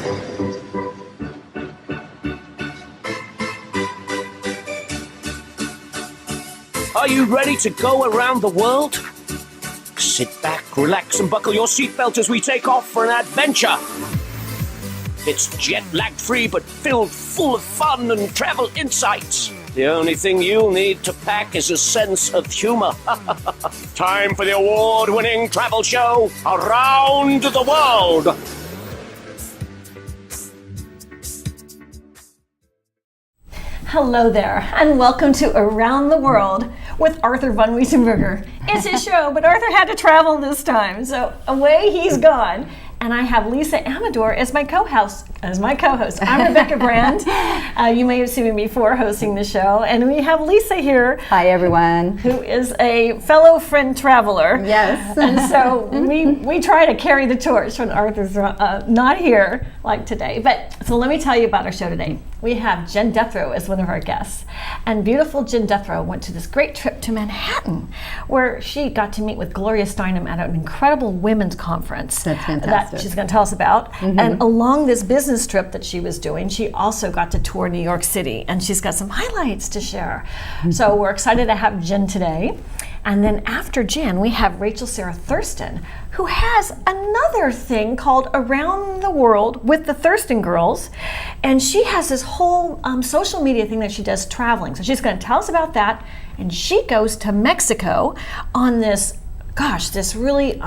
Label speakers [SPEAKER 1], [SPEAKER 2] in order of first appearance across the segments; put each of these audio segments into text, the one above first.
[SPEAKER 1] Are you ready to go around the world? Sit back, relax, and buckle your seatbelt as we take off for an adventure. It's jet-lag free but filled full of fun and travel insights. The only thing you'll need to pack is a sense of humor. Time for the award-winning travel show, Around the World.
[SPEAKER 2] Hello there, and welcome to Around the World with Arthur von Wiesenberger. It's his show, but Arthur had to travel this time, so away he's gone. And I have Lisa Amador as my co-host. I'm Rebecca Brand. You may have seen me before hosting the show. And we have Lisa here.
[SPEAKER 3] Hi, everyone.
[SPEAKER 2] Who is a fellow friend traveler.
[SPEAKER 3] Yes.
[SPEAKER 2] And so we try to carry the torch when Arthur's not here like today. So let me tell you about our show today. We have Jen Dethrow as one of our guests. And beautiful Jen Dethrow went to this great trip to Manhattan where she got to meet with Gloria Steinem at an incredible women's conference.
[SPEAKER 3] That's fantastic.
[SPEAKER 2] That she's going to tell us about. Mm-hmm. And along this business trip that she was doing, she also got to tour New York City, and she's got some highlights to share. Mm-hmm. So we're excited to have Jen today. And then after Jen, we have Rachel Sarah Thurston, who has another thing called Around the World with the Thurston Girls. And she has this whole social media thing that she does traveling. So she's going to tell us about that. And she goes to Mexico on this really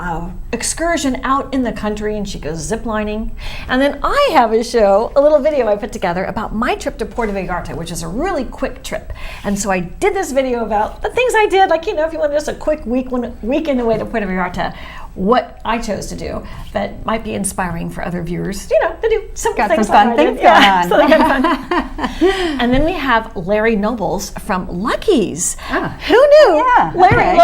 [SPEAKER 2] excursion out in the country, and she goes ziplining. And then I have a little video I put together about my trip to Puerto Vallarta, which is a really quick trip. And so I did this video about the things I did, like, if you want just a quick weekend away to Puerto Vallarta, what I chose to do that might be inspiring for other viewers, to do some
[SPEAKER 3] Got
[SPEAKER 2] things.
[SPEAKER 3] some fun things going on.
[SPEAKER 2] So and then we have Larry Nobles from Lucky's. Who knew? Yeah, Larry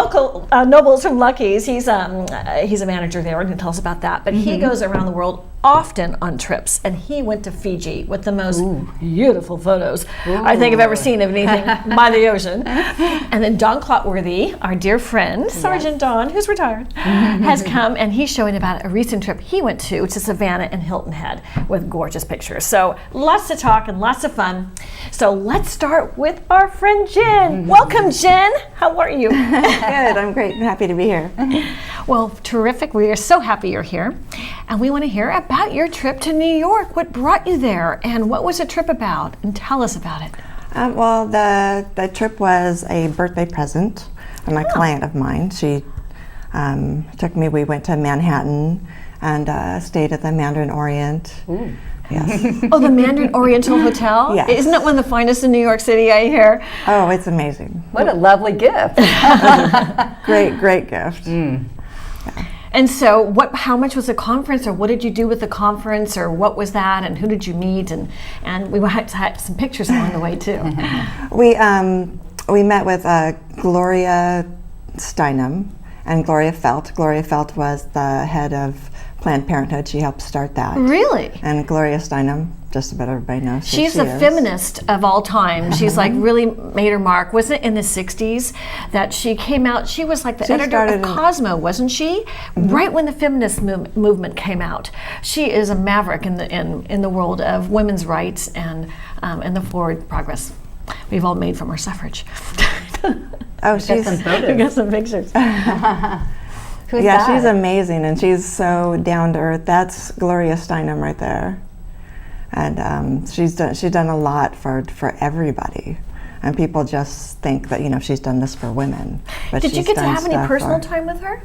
[SPEAKER 2] Nobles from Lucky's. He's a manager there, and he'll tell us about that. But he goes around the world often on trips, and he went to Fiji with the most beautiful photos I think I've ever seen of anything by the ocean. And then Don Clotworthy, our dear friend, Sergeant Don, who's retired, has come, and he's showing about a recent trip he went to Savannah and Hilton Head with gorgeous pictures. So lots to talk and lots of fun. So let's start with our friend Jen. Welcome, Jen. How are you?
[SPEAKER 4] Good, I'm great. I'm happy to be here.
[SPEAKER 2] Well, terrific. We are so happy you're here. And we want to hear about your trip to New York. What brought you there, and what was the trip about? And tell us about it.
[SPEAKER 4] Well, the trip was a birthday present from a client of mine. She took me. We went to Manhattan and stayed at the Mandarin Orient. Ooh. Yes.
[SPEAKER 2] Oh, the Mandarin Oriental Hotel?
[SPEAKER 4] Yes.
[SPEAKER 2] Isn't it one of the finest in New York City, I hear?
[SPEAKER 4] Oh, it's amazing.
[SPEAKER 3] What a lovely gift.
[SPEAKER 4] Great gift. Yeah.
[SPEAKER 2] And so how much was the conference, or what did you do with the conference, or what was that, and who did you meet? And we had some pictures along the way, too.
[SPEAKER 4] We met with Gloria Steinem and Gloria Feldt. Gloria Feldt was the head of Planned Parenthood. She helped start that.
[SPEAKER 2] Really?
[SPEAKER 4] And Gloria Steinem, just about everybody knows.
[SPEAKER 2] She's a feminist of all time. She's really made her mark. Wasn't it in the 60s that she came out? She was like the editor of Cosmo, wasn't she? Right when the feminist movement came out. She is a maverick in the world of women's rights and the forward progress we've all made from our suffrage.
[SPEAKER 4] Oh, she's
[SPEAKER 2] we got some pictures.
[SPEAKER 4] Who's that? She's amazing, and she's so down to earth. That's Gloria Steinem right there, and she's done a lot for everybody, and people just think that she's done this for women. But
[SPEAKER 2] did you get to have any personal time with her?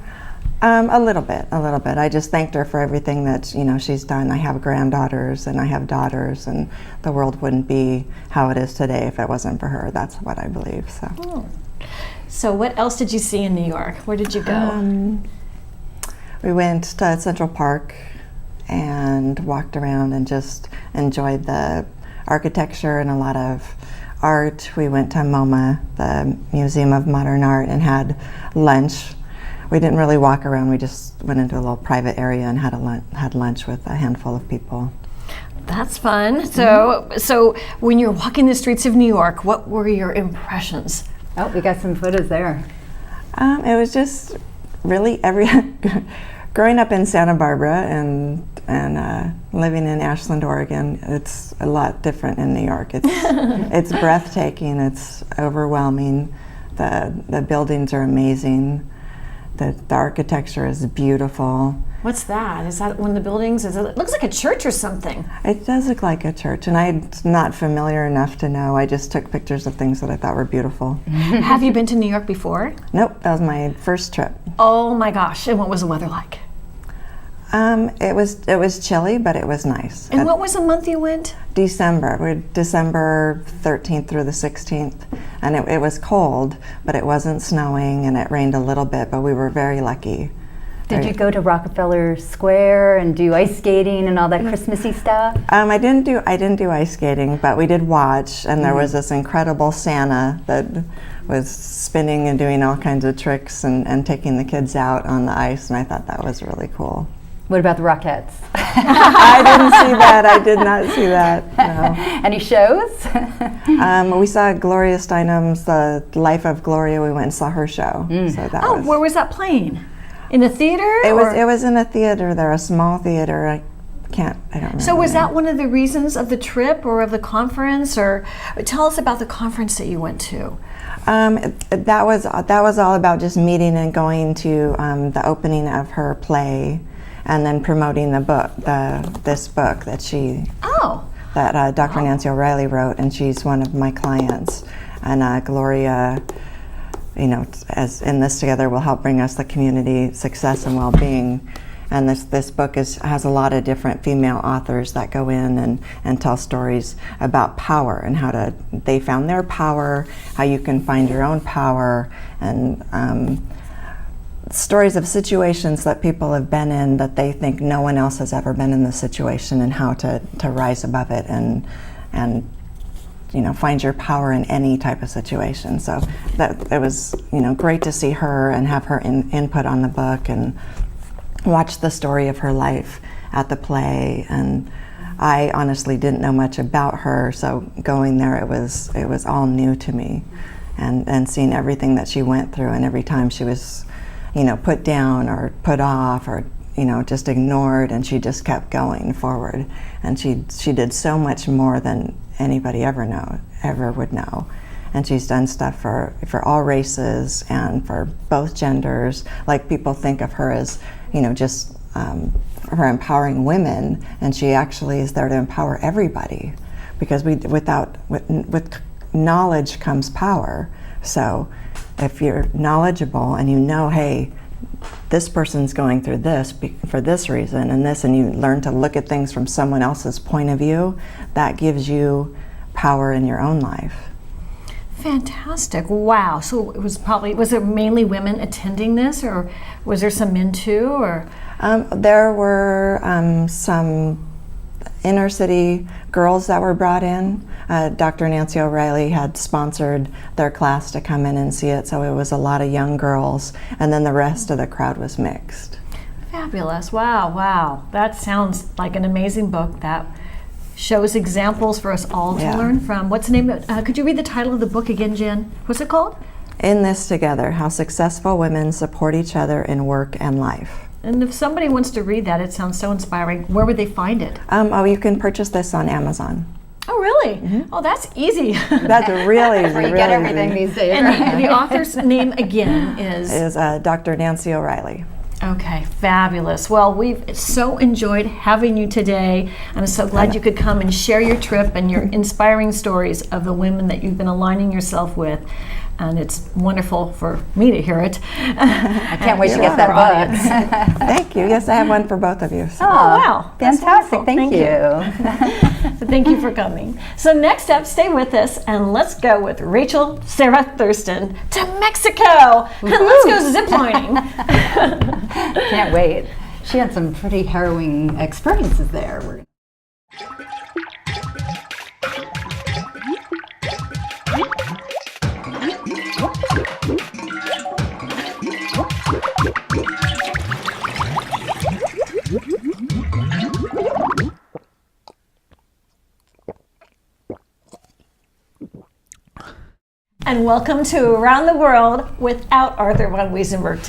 [SPEAKER 4] A little bit. I just thanked her for everything that she's done. I have granddaughters and I have daughters, and the world wouldn't be how it is today if it wasn't for her. That's what I believe. So.
[SPEAKER 2] Oh. So what else did you see in New York? Where did you go?
[SPEAKER 4] We went to Central Park and walked around and just enjoyed the architecture and a lot of art. We went to MoMA, the Museum of Modern Art, and had lunch. We didn't really walk around. We just went into a little private area and had lunch with a handful of people.
[SPEAKER 2] That's fun. So when you're walking the streets of New York, what were your impressions?
[SPEAKER 3] Oh, we got some photos there.
[SPEAKER 4] It was just really growing up in Santa Barbara and and living in Ashland, Oregon, it's a lot different in New York. It's breathtaking. It's overwhelming. The buildings are amazing. The architecture is beautiful.
[SPEAKER 2] What's that? Is that one of the buildings? It looks like a church or something.
[SPEAKER 4] It does look like a church, and I'm not familiar enough to know. I just took pictures of things that I thought were beautiful.
[SPEAKER 2] Have you been to New York before?
[SPEAKER 4] Nope, that was my first trip.
[SPEAKER 2] Oh my gosh, and what was the weather like?
[SPEAKER 4] It was chilly, but it was nice.
[SPEAKER 2] And what was the month you went?
[SPEAKER 4] December. We're December 13th through the 16th, and it was cold, but it wasn't snowing, and it rained a little bit, but we were very lucky.
[SPEAKER 3] Did you go to Rockefeller Square and do ice skating and all that Christmassy stuff?
[SPEAKER 4] I didn't do ice skating, but we did watch, and there was this incredible Santa that was spinning and doing all kinds of tricks and taking the kids out on the ice, and I thought that was really cool.
[SPEAKER 3] What about the Rockettes?
[SPEAKER 4] I didn't see that. I did not see that. No.
[SPEAKER 3] Any shows?
[SPEAKER 4] We saw Gloria Steinem's The Life of Gloria. We went and saw her show. So that was.
[SPEAKER 2] Where was that playing? In a theater?
[SPEAKER 4] It was in a theater there, a small theater. I don't remember.
[SPEAKER 2] So was that one of the reasons of the trip or of the conference? Or tell us about the conference that you went to.
[SPEAKER 4] That was all about just meeting and going to the opening of her play, and then promoting the book, this book that that Dr. Nancy O'Reilly wrote, and she's one of my clients. And Gloria, as in this together, will help bring us the community success and well-being. And this book has a lot of different female authors that go in and tell stories about power and how they found their power, how you can find your own power, and stories of situations that people have been in that they think no one else has ever been in the situation, and how to rise above it and find your power in any type of situation. So it was great to see her and have her input on the book and watch the story of her life at the play. And I honestly didn't know much about her, so going there it was all new to me, and seeing everything that she went through, and every time she was put down or put off or just ignored, and she just kept going forward, and she did so much more than anybody ever would know. And she's done stuff for all races and for both genders. Like, people think of her as just her empowering women, and she actually is there to empower everybody, because with knowledge comes power. So if you're knowledgeable and hey, this person's going through this for this reason and this, and you learn to look at things from someone else's point of view, that gives you power in your own life.
[SPEAKER 2] Fantastic. Wow. So was there mainly women attending this, or was there some men too, or?
[SPEAKER 4] There were some inner city girls that were brought in. Dr. Nancy O'Reilly had sponsored their class to come in and see it, so it was a lot of young girls, and then the rest of the crowd was mixed.
[SPEAKER 2] Fabulous. Wow. That sounds like an amazing book that shows examples for us all to learn from. What's the name of it? Could you read the title of the book again, Jen? What's it called?
[SPEAKER 4] In This Together: How Successful Women Support Each Other in Work and Life.
[SPEAKER 2] And if somebody wants to read that, it sounds so inspiring. Where would they find it?
[SPEAKER 4] You can purchase this on Amazon.
[SPEAKER 2] Oh, really? Mm-hmm. Oh, that's easy.
[SPEAKER 4] That's really easy.
[SPEAKER 3] Where you get everything these days.
[SPEAKER 2] And the author's name again is
[SPEAKER 4] Dr. Nancy O'Reilly.
[SPEAKER 2] Okay, fabulous. Well, we've so enjoyed having you today. I'm so glad you could come and share your trip and your inspiring stories of the women that you've been aligning yourself with. And it's wonderful for me to hear it.
[SPEAKER 3] I can't wait to get that book.
[SPEAKER 4] Thank you. Yes, I have one for both of you. So.
[SPEAKER 2] Oh, wow.
[SPEAKER 3] Fantastic. Thank you.
[SPEAKER 2] So thank you for coming. So next up, stay with us, and let's go with Rachel, Sara, Thurston to Mexico. And let's go ziplining.
[SPEAKER 3] Can't wait. She had some pretty harrowing experiences there.
[SPEAKER 2] And welcome to Around the World without Arthur von Wiesenberg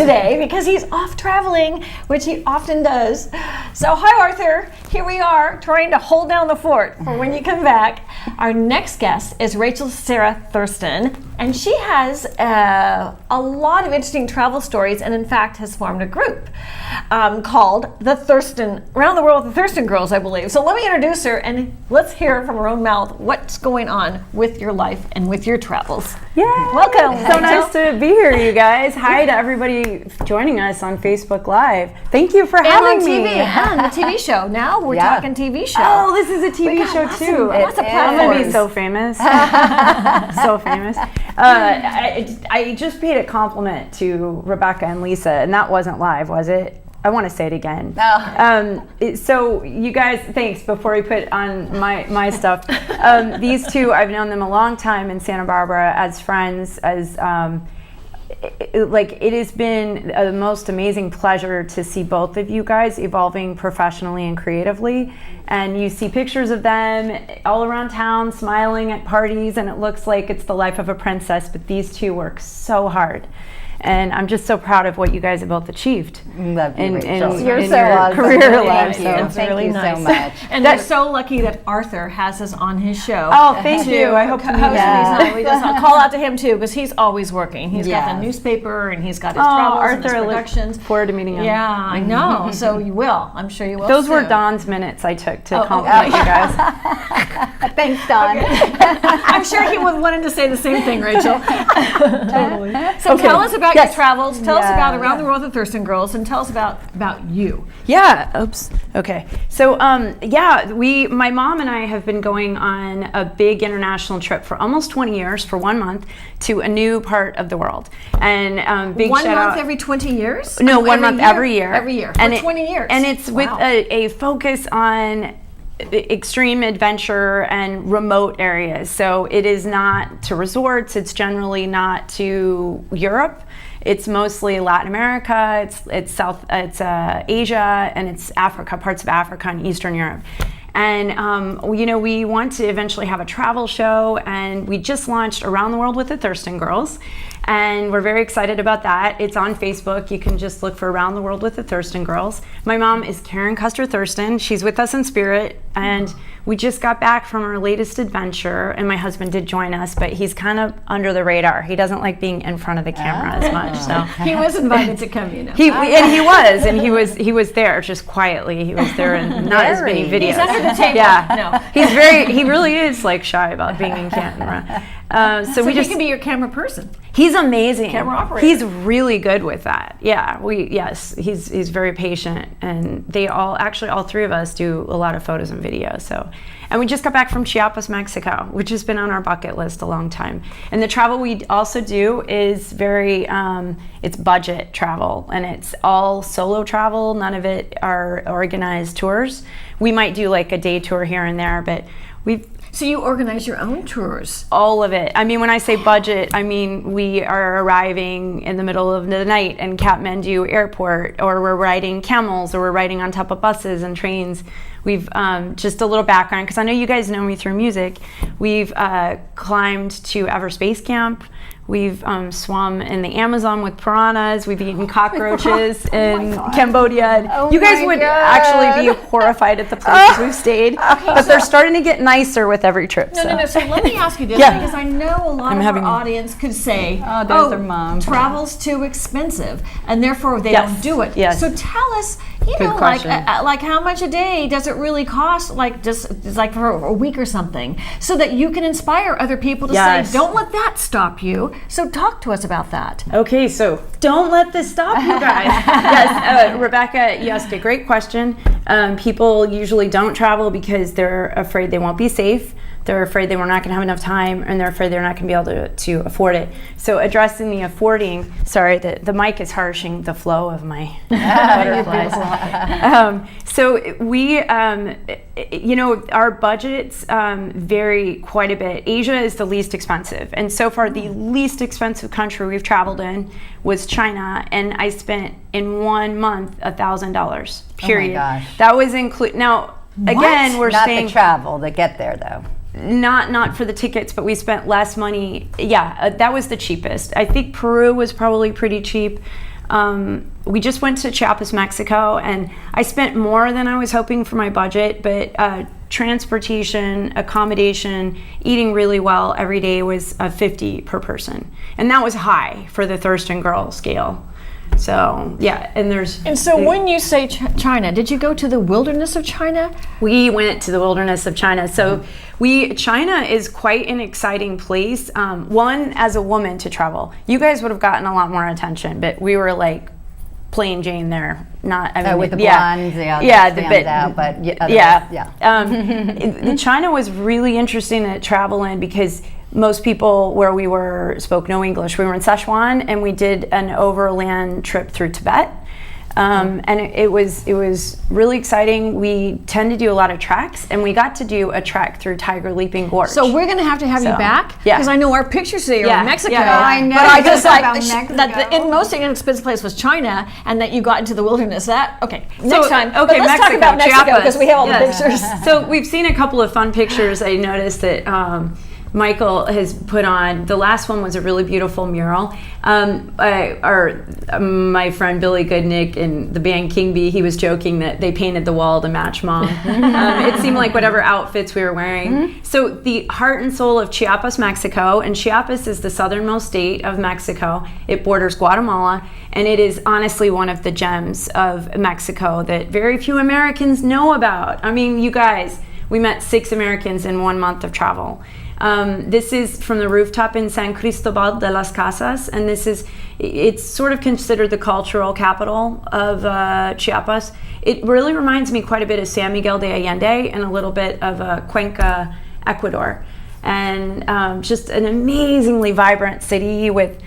[SPEAKER 2] today because he's off traveling, which he often does. So hi, Arthur. Here we are trying to hold down the fort for when you come back. Our next guest is Rachel Sara Thurston, and she has a lot of interesting travel stories, and in fact has formed a group called the Thurston, Around the World with the Thurston Girls, I believe. So let me introduce her, and let's hear from her own mouth what's going on with your life and with your travels.
[SPEAKER 5] Yay!
[SPEAKER 2] Welcome.
[SPEAKER 5] So nice to be here, you guys. Hi to everybody joining us on Facebook Live. Thank you for having me.
[SPEAKER 2] And the TV show. Now we're talking TV show.
[SPEAKER 5] Oh, this is a TV show too.
[SPEAKER 2] Lots of
[SPEAKER 5] I'm gonna be
[SPEAKER 2] platforms.
[SPEAKER 5] so famous. So famous. I just paid a compliment to Rebecca and Lisa, and that wasn't live, was it? I want to say it again. So you guys, thanks. Before we put on my stuff, these two, I've known them a long time in Santa Barbara as friends. It has been the most amazing pleasure to see both of you guys evolving professionally and creatively. And you see pictures of them all around town, smiling at parties, and it looks like it's the life of a princess. But these two work so hard. And I'm just so proud of what you guys have both achieved
[SPEAKER 3] Love you,
[SPEAKER 5] in
[SPEAKER 3] Rachel.
[SPEAKER 5] your
[SPEAKER 3] awesome.
[SPEAKER 5] career lives.
[SPEAKER 3] Thank you.
[SPEAKER 2] really
[SPEAKER 3] Thank you
[SPEAKER 2] nice.
[SPEAKER 3] so much.
[SPEAKER 2] And we're so lucky that Arthur has us on his show.
[SPEAKER 5] Oh, thank you. I hope to meet you.
[SPEAKER 2] We just call out to him too because he's always working. He's got the
[SPEAKER 3] Yes.
[SPEAKER 2] newspaper and he's got his travels and his
[SPEAKER 5] Arthur, I look
[SPEAKER 2] productions.
[SPEAKER 5] forward to meeting him.
[SPEAKER 2] Yeah, I know. So you will. I'm sure you will.
[SPEAKER 5] Those were
[SPEAKER 2] soon.
[SPEAKER 5] Don's minutes I took to compliment you guys.
[SPEAKER 3] Thanks, Don.
[SPEAKER 2] I'm sure he would wanted to say the same thing, Rachel. Totally. So
[SPEAKER 5] Okay.
[SPEAKER 2] tell us about
[SPEAKER 5] Yes.
[SPEAKER 2] your travels. Tell us
[SPEAKER 3] Yeah.
[SPEAKER 2] about Around the World with the Thurston Girls, and tell us about you.
[SPEAKER 5] Yeah. Oops. Okay. So, my mom and I have been going on a big international trip for almost 20 years, for 1 month, to a new part of the world. And big
[SPEAKER 2] One
[SPEAKER 5] shout
[SPEAKER 2] month
[SPEAKER 5] out.
[SPEAKER 2] every 20 years?
[SPEAKER 5] No,
[SPEAKER 2] Oh,
[SPEAKER 5] 1 month every year.
[SPEAKER 2] Every year.
[SPEAKER 5] And
[SPEAKER 2] For 20 years.
[SPEAKER 5] And it's with
[SPEAKER 2] Wow.
[SPEAKER 5] a focus on extreme adventure and remote areas. So it is not to resorts. It's generally not to Europe. It's mostly Latin America. It's Asia, and it's Africa, parts of Africa and Eastern Europe. And we want to eventually have a travel show, and we just launched Around the World with the Thurston Girls, and we're very excited about that. It's on Facebook. You can just look for Around the World with the Thurston Girls. My mom is Karen Custer Thurston. She's with us in spirit, and we just got back from our latest adventure, and my husband did join us, but he's kind of under the radar. He doesn't like being in front of the camera as much. So
[SPEAKER 2] He was invited to come, you know.
[SPEAKER 5] he was there just quietly. He was there in not as many videos.
[SPEAKER 2] He's under the table.
[SPEAKER 5] Yeah,
[SPEAKER 2] No.
[SPEAKER 5] he really is like shy about being in camera. So we
[SPEAKER 2] he
[SPEAKER 5] just
[SPEAKER 2] can be your camera person.
[SPEAKER 5] he's amazing.
[SPEAKER 2] Camera operator.
[SPEAKER 5] He's really good with that. Yeah, he's very patient, and all three of us do a lot of photos and videos. So, and we just got back from Chiapas, Mexico, which has been on our bucket list a long time. And the travel we also do is very it's budget travel, and it's all solo travel. None of it are organized tours. We might do like a day tour here and there, but
[SPEAKER 2] So you organize your own tours.
[SPEAKER 5] all of it. I mean, when I say budget, I mean we are arriving in the middle of the night in Kathmandu airport, or we're riding camels, or we're riding on top of buses and trains. We've just a little background, because I know you guys know me through music. We've climbed to Everspace Camp. We've swum in the Amazon with piranhas. We've eaten cockroaches in Cambodia. You guys would actually be horrified at the places we've stayed, but they're starting to get nicer with every trip.
[SPEAKER 2] No. So let me ask you this,
[SPEAKER 5] Yeah.
[SPEAKER 2] because I know a lot of our audience could say,
[SPEAKER 3] Oh, there's their mom.
[SPEAKER 2] travel's too expensive, and therefore they
[SPEAKER 5] Yes.
[SPEAKER 2] don't do it.
[SPEAKER 5] Yes.
[SPEAKER 2] So tell us,
[SPEAKER 5] Good question.
[SPEAKER 2] like how much a day does it really cost, like just like for a week or something, so that you can inspire other people to
[SPEAKER 5] Yes.
[SPEAKER 2] say, don't let that stop you. So talk to us about that.
[SPEAKER 5] Okay, so don't let this stop you guys. Yes, Rebecca, you asked a great question. People usually don't travel because they're afraid they won't be safe. They're afraid they were not going to have enough time, and they're afraid they're not going to be able to afford it. So addressing the affording, sorry, the mic is harshing the flow of my butterflies. So we, our budgets vary quite a bit. Asia is the least expensive, and so far the least expensive country we've traveled in was China, and I spent in 1 month $1,000. Period.
[SPEAKER 3] gosh.
[SPEAKER 5] That was include. Now again, we're
[SPEAKER 3] Not
[SPEAKER 5] staying.
[SPEAKER 3] the travel to get there, though.
[SPEAKER 5] Not for the tickets, but we spent less money. Yeah, that was the cheapest. I think Peru was probably pretty cheap. We just went to Chiapas, Mexico, and I spent more than I was hoping for my budget, but transportation, accommodation, eating really well every day was $50 per person. And that was high for the Thurston girl scale. So, yeah,
[SPEAKER 2] And so when you say China, did you go to the wilderness of China?
[SPEAKER 5] We went to the wilderness of China. So China is quite an exciting place. One, as a woman to travel. You guys would have gotten a lot more attention, but we were like plain Jane there. Not, I mean,
[SPEAKER 3] with the blondes,
[SPEAKER 5] China was really interesting to travel in because most people where we were spoke no English. We were in Sichuan, and we did an overland trip through Tibet. And it was really exciting. We tend to do a lot of treks, and we got to do a trek through Tiger Leaping Gorge.
[SPEAKER 2] So we're going to have you back, because I know our pictures there are in Mexico.
[SPEAKER 3] I know.
[SPEAKER 2] But I just like that the most inexpensive place was China, and that you got into the wilderness. Next time.
[SPEAKER 5] Okay,
[SPEAKER 2] but let's talk about Mexico because we have all the pictures.
[SPEAKER 5] So we've seen a couple of fun pictures. I noticed that Michael has put on. The last one was a really beautiful mural. My friend Billy Goodnick in the band King Bee, he was joking that they painted the wall to match Mom. It seemed like whatever outfits we were wearing. So the heart and soul of Chiapas, Mexico, and Chiapas is the southernmost state of Mexico. It borders Guatemala, and it is honestly one of the gems of Mexico that very few Americans know about. I mean, you guys, we met 6 Americans in 1 month of travel. This is from the rooftop in San Cristobal de las Casas, and it's sort of considered the cultural capital of Chiapas. It really reminds me quite a bit of San Miguel de Allende and a little bit of Cuenca, Ecuador. And just an amazingly vibrant city with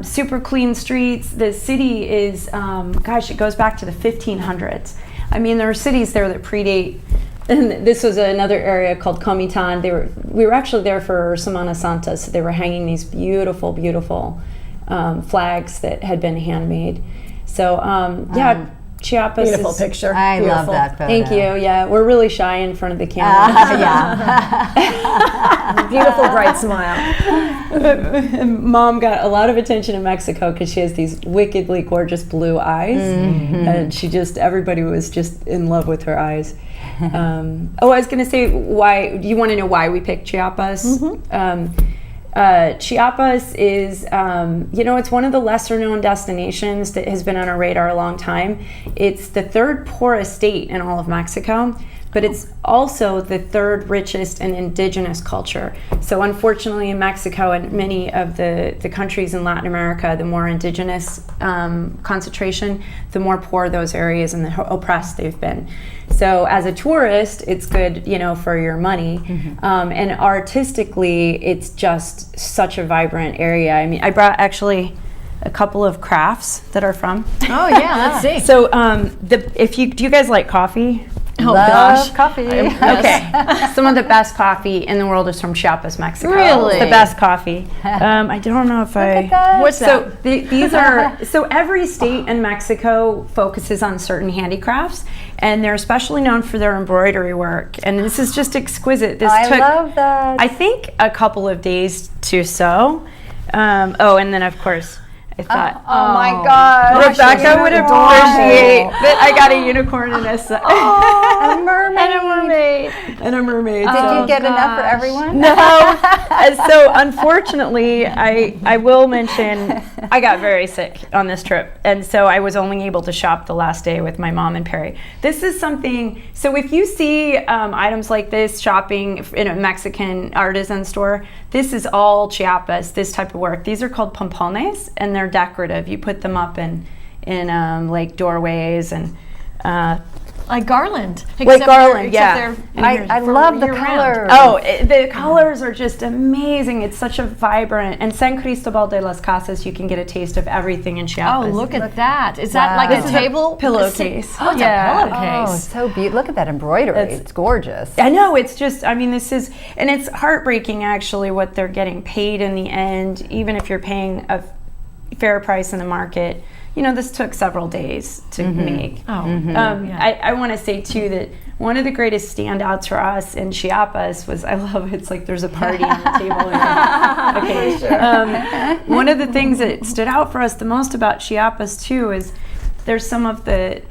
[SPEAKER 5] super clean streets. The city is, it goes back to the 1500s. I mean, there are cities there that predate. And this was another area called Comitan. We were actually there for Semana Santa, so they were hanging these beautiful, beautiful flags that had been handmade. So Chiapas.
[SPEAKER 2] Beautiful picture.
[SPEAKER 3] I love that photo.
[SPEAKER 5] Thank you. Yeah, we're really shy in front of the camera.
[SPEAKER 2] Beautiful, bright smile.
[SPEAKER 5] Mom got a lot of attention in Mexico because she has these wickedly gorgeous blue eyes, and everybody was just in love with her eyes. I was going to say, why? Do you want to know why we picked Chiapas? Chiapas is, it's one of the lesser known destinations that has been on our radar a long time. It's the 3rd poorest state in all of Mexico, but it's also the 3rd richest in indigenous culture. So unfortunately in Mexico and many of the countries in Latin America, the more indigenous concentration, the more poor those areas and the oppressed they've been. So as a tourist, it's good, for your money. And artistically, it's just such a vibrant area. I mean, I brought actually a couple of crafts that are from.
[SPEAKER 2] Oh yeah, let's see.
[SPEAKER 5] So do you guys like coffee?
[SPEAKER 2] Oh
[SPEAKER 3] Love
[SPEAKER 2] gosh,
[SPEAKER 3] coffee.
[SPEAKER 5] Okay, some of the best coffee in the world is from Chiapas, Mexico.
[SPEAKER 2] Really?
[SPEAKER 5] It's the best coffee. I don't know if
[SPEAKER 2] What's
[SPEAKER 5] so
[SPEAKER 2] that?
[SPEAKER 5] These are every state in Mexico focuses on certain handicrafts, and they're especially known for their embroidery work. And this is just exquisite. This took,
[SPEAKER 3] love that.
[SPEAKER 5] I think, a couple of days to sew. And then of course, I thought,
[SPEAKER 3] oh my God,
[SPEAKER 5] Rebecca would appreciate that I got a unicorn and a
[SPEAKER 3] a mermaid.
[SPEAKER 5] and a mermaid.
[SPEAKER 3] Did you get enough for everyone?
[SPEAKER 5] No. So unfortunately, I will mention I got very sick on this trip, and so I was only able to shop the last day with my mom and Perry. This is something. So if you see items like this shopping in a Mexican artisan store, this is all Chiapas. This type of work. These are called pompones, and they're decorative. You put them up in like doorways and.
[SPEAKER 2] Like garland.
[SPEAKER 5] Like garland, yeah.
[SPEAKER 3] I love the colors.
[SPEAKER 5] The colors are just amazing. It's such a vibrant, and San Cristobal De Las Casas, you can get a taste of everything in Chiapas.
[SPEAKER 2] Oh, look at that. Is that like a table?
[SPEAKER 5] Pillowcase.
[SPEAKER 2] Oh, it's a pillowcase.
[SPEAKER 3] Oh, it's so beautiful. Look at that embroidery. It's gorgeous.
[SPEAKER 5] I know, it's just, this is, and it's heartbreaking actually what they're getting paid in the end, even if you're paying a fair price in the market. This took several days to make.
[SPEAKER 2] Oh,
[SPEAKER 5] I want to say too that one of the greatest standouts for us in Chiapas was, I love it's like there's a party on the table. Okay. One of the things that stood out for us the most about Chiapas too is there's some of the,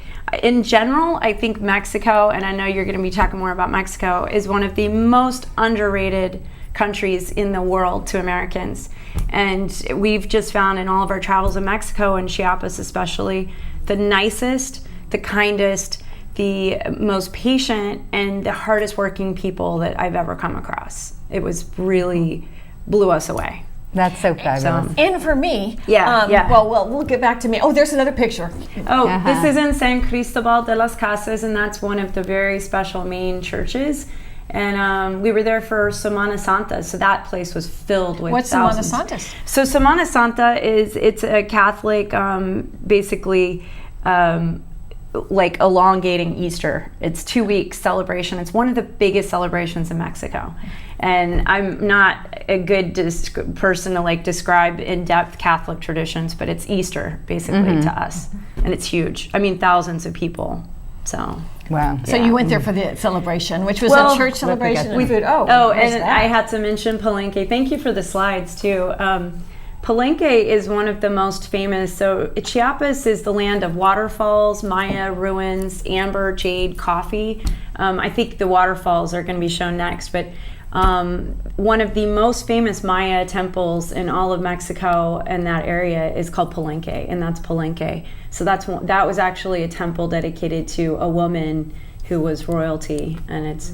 [SPEAKER 5] in general, I think Mexico, and I know you're going to be talking more about Mexico, is one of the most underrated countries in the world to Americans. And we've just found in all of our travels in Mexico and Chiapas especially, the nicest, the kindest, the most patient, and the hardest working people that I've ever come across. It was really blew us away.
[SPEAKER 3] That's so fabulous.
[SPEAKER 2] And for me,
[SPEAKER 5] yeah.
[SPEAKER 2] Well, we'll get back to me. Oh, there's another picture.
[SPEAKER 5] Oh, this is in San Cristobal De Las Casas, and that's one of the very special main churches. And we were there for Semana Santa, so that place was filled with
[SPEAKER 2] What's
[SPEAKER 5] thousands.
[SPEAKER 2] Semana Santa?
[SPEAKER 5] So Semana Santa it's a Catholic, basically, like elongating Easter. It's 2 weeks celebration. It's one of the biggest celebrations in Mexico. And I'm not a good person to like describe in-depth Catholic traditions, but it's Easter basically to us. And it's huge. I mean, thousands of people. So
[SPEAKER 3] wow.
[SPEAKER 2] So you went there for the celebration, which was a church celebration and food.
[SPEAKER 5] Oh, and I had to mention Palenque. Thank you for the slides too. Palenque is one of the most famous. So Chiapas is the land of waterfalls, Maya ruins, amber, jade, coffee. I think the waterfalls are going to be shown next, but one of the most famous Maya temples in all of Mexico and that area is called Palenque, and that's Palenque. So that was actually a temple dedicated to a woman who was royalty, and it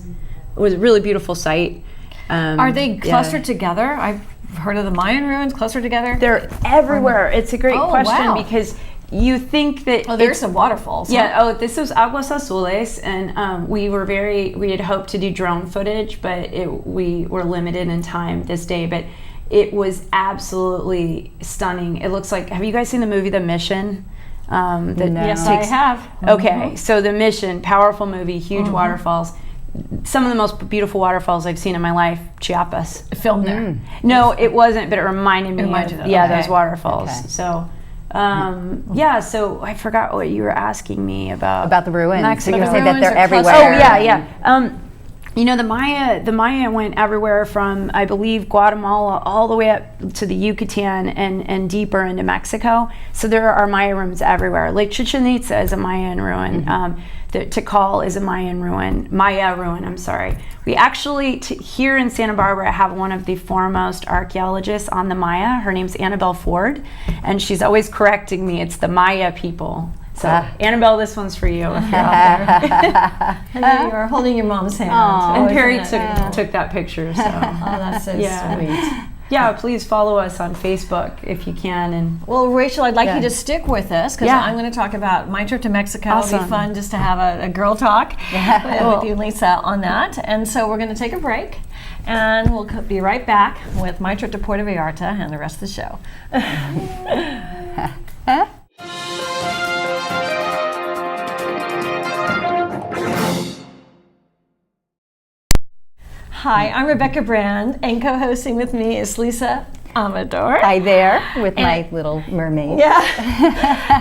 [SPEAKER 5] was a really beautiful site.
[SPEAKER 2] Are they clustered together? I've heard of the Mayan ruins clustered together.
[SPEAKER 5] They're everywhere. It's a great question because you think that
[SPEAKER 2] there's some waterfalls.
[SPEAKER 5] Yeah. Oh, this was Aguas Azules, and we had hoped to do drone footage, but we were limited in time this day. But it was absolutely stunning. It looks like. Have you guys seen the movie The Mission?
[SPEAKER 2] Yes, I have.
[SPEAKER 5] Okay, so The Mission, powerful movie, huge waterfalls. Some of the most beautiful waterfalls I've seen in my life, Chiapas.
[SPEAKER 2] Filmed there.
[SPEAKER 5] No, it wasn't, but it reminded me of those waterfalls.
[SPEAKER 3] Okay.
[SPEAKER 5] So, so I forgot what you were asking me about.
[SPEAKER 3] About the ruins.
[SPEAKER 5] Mexico.
[SPEAKER 3] You say that they're everywhere.
[SPEAKER 5] Oh, yeah. You know, the Maya went everywhere from, I believe, Guatemala all the way up to the Yucatan and deeper into Mexico. So there are Maya ruins everywhere. Lake Chichen Itza is a Mayan ruin. The Tikal is a Maya ruin. I'm sorry. We actually, here in Santa Barbara, have one of the foremost archaeologists on the Maya. Her name's Annabelle Ford, and she's always correcting me. It's the Maya people. So, Annabelle, this one's for you if you're out there.
[SPEAKER 2] And you are holding your mom's hand.
[SPEAKER 5] And Perry took that picture. So.
[SPEAKER 2] That's so sweet.
[SPEAKER 5] Yeah, please follow us on Facebook if you can. And
[SPEAKER 2] well, Rachel, I'd like you to stick with us because I'm going to talk about my trip to Mexico.
[SPEAKER 5] Awesome.
[SPEAKER 2] It'll be fun just to have a girl talk with you, Lisa, on that. And so we're going to take a break, and we'll be right back with my trip to Puerto Vallarta and the rest of the show. Hi, I'm Rebecca Brand, and co-hosting with me is Lisa Amador.
[SPEAKER 3] Hi there, with my little mermaid.
[SPEAKER 2] Yeah.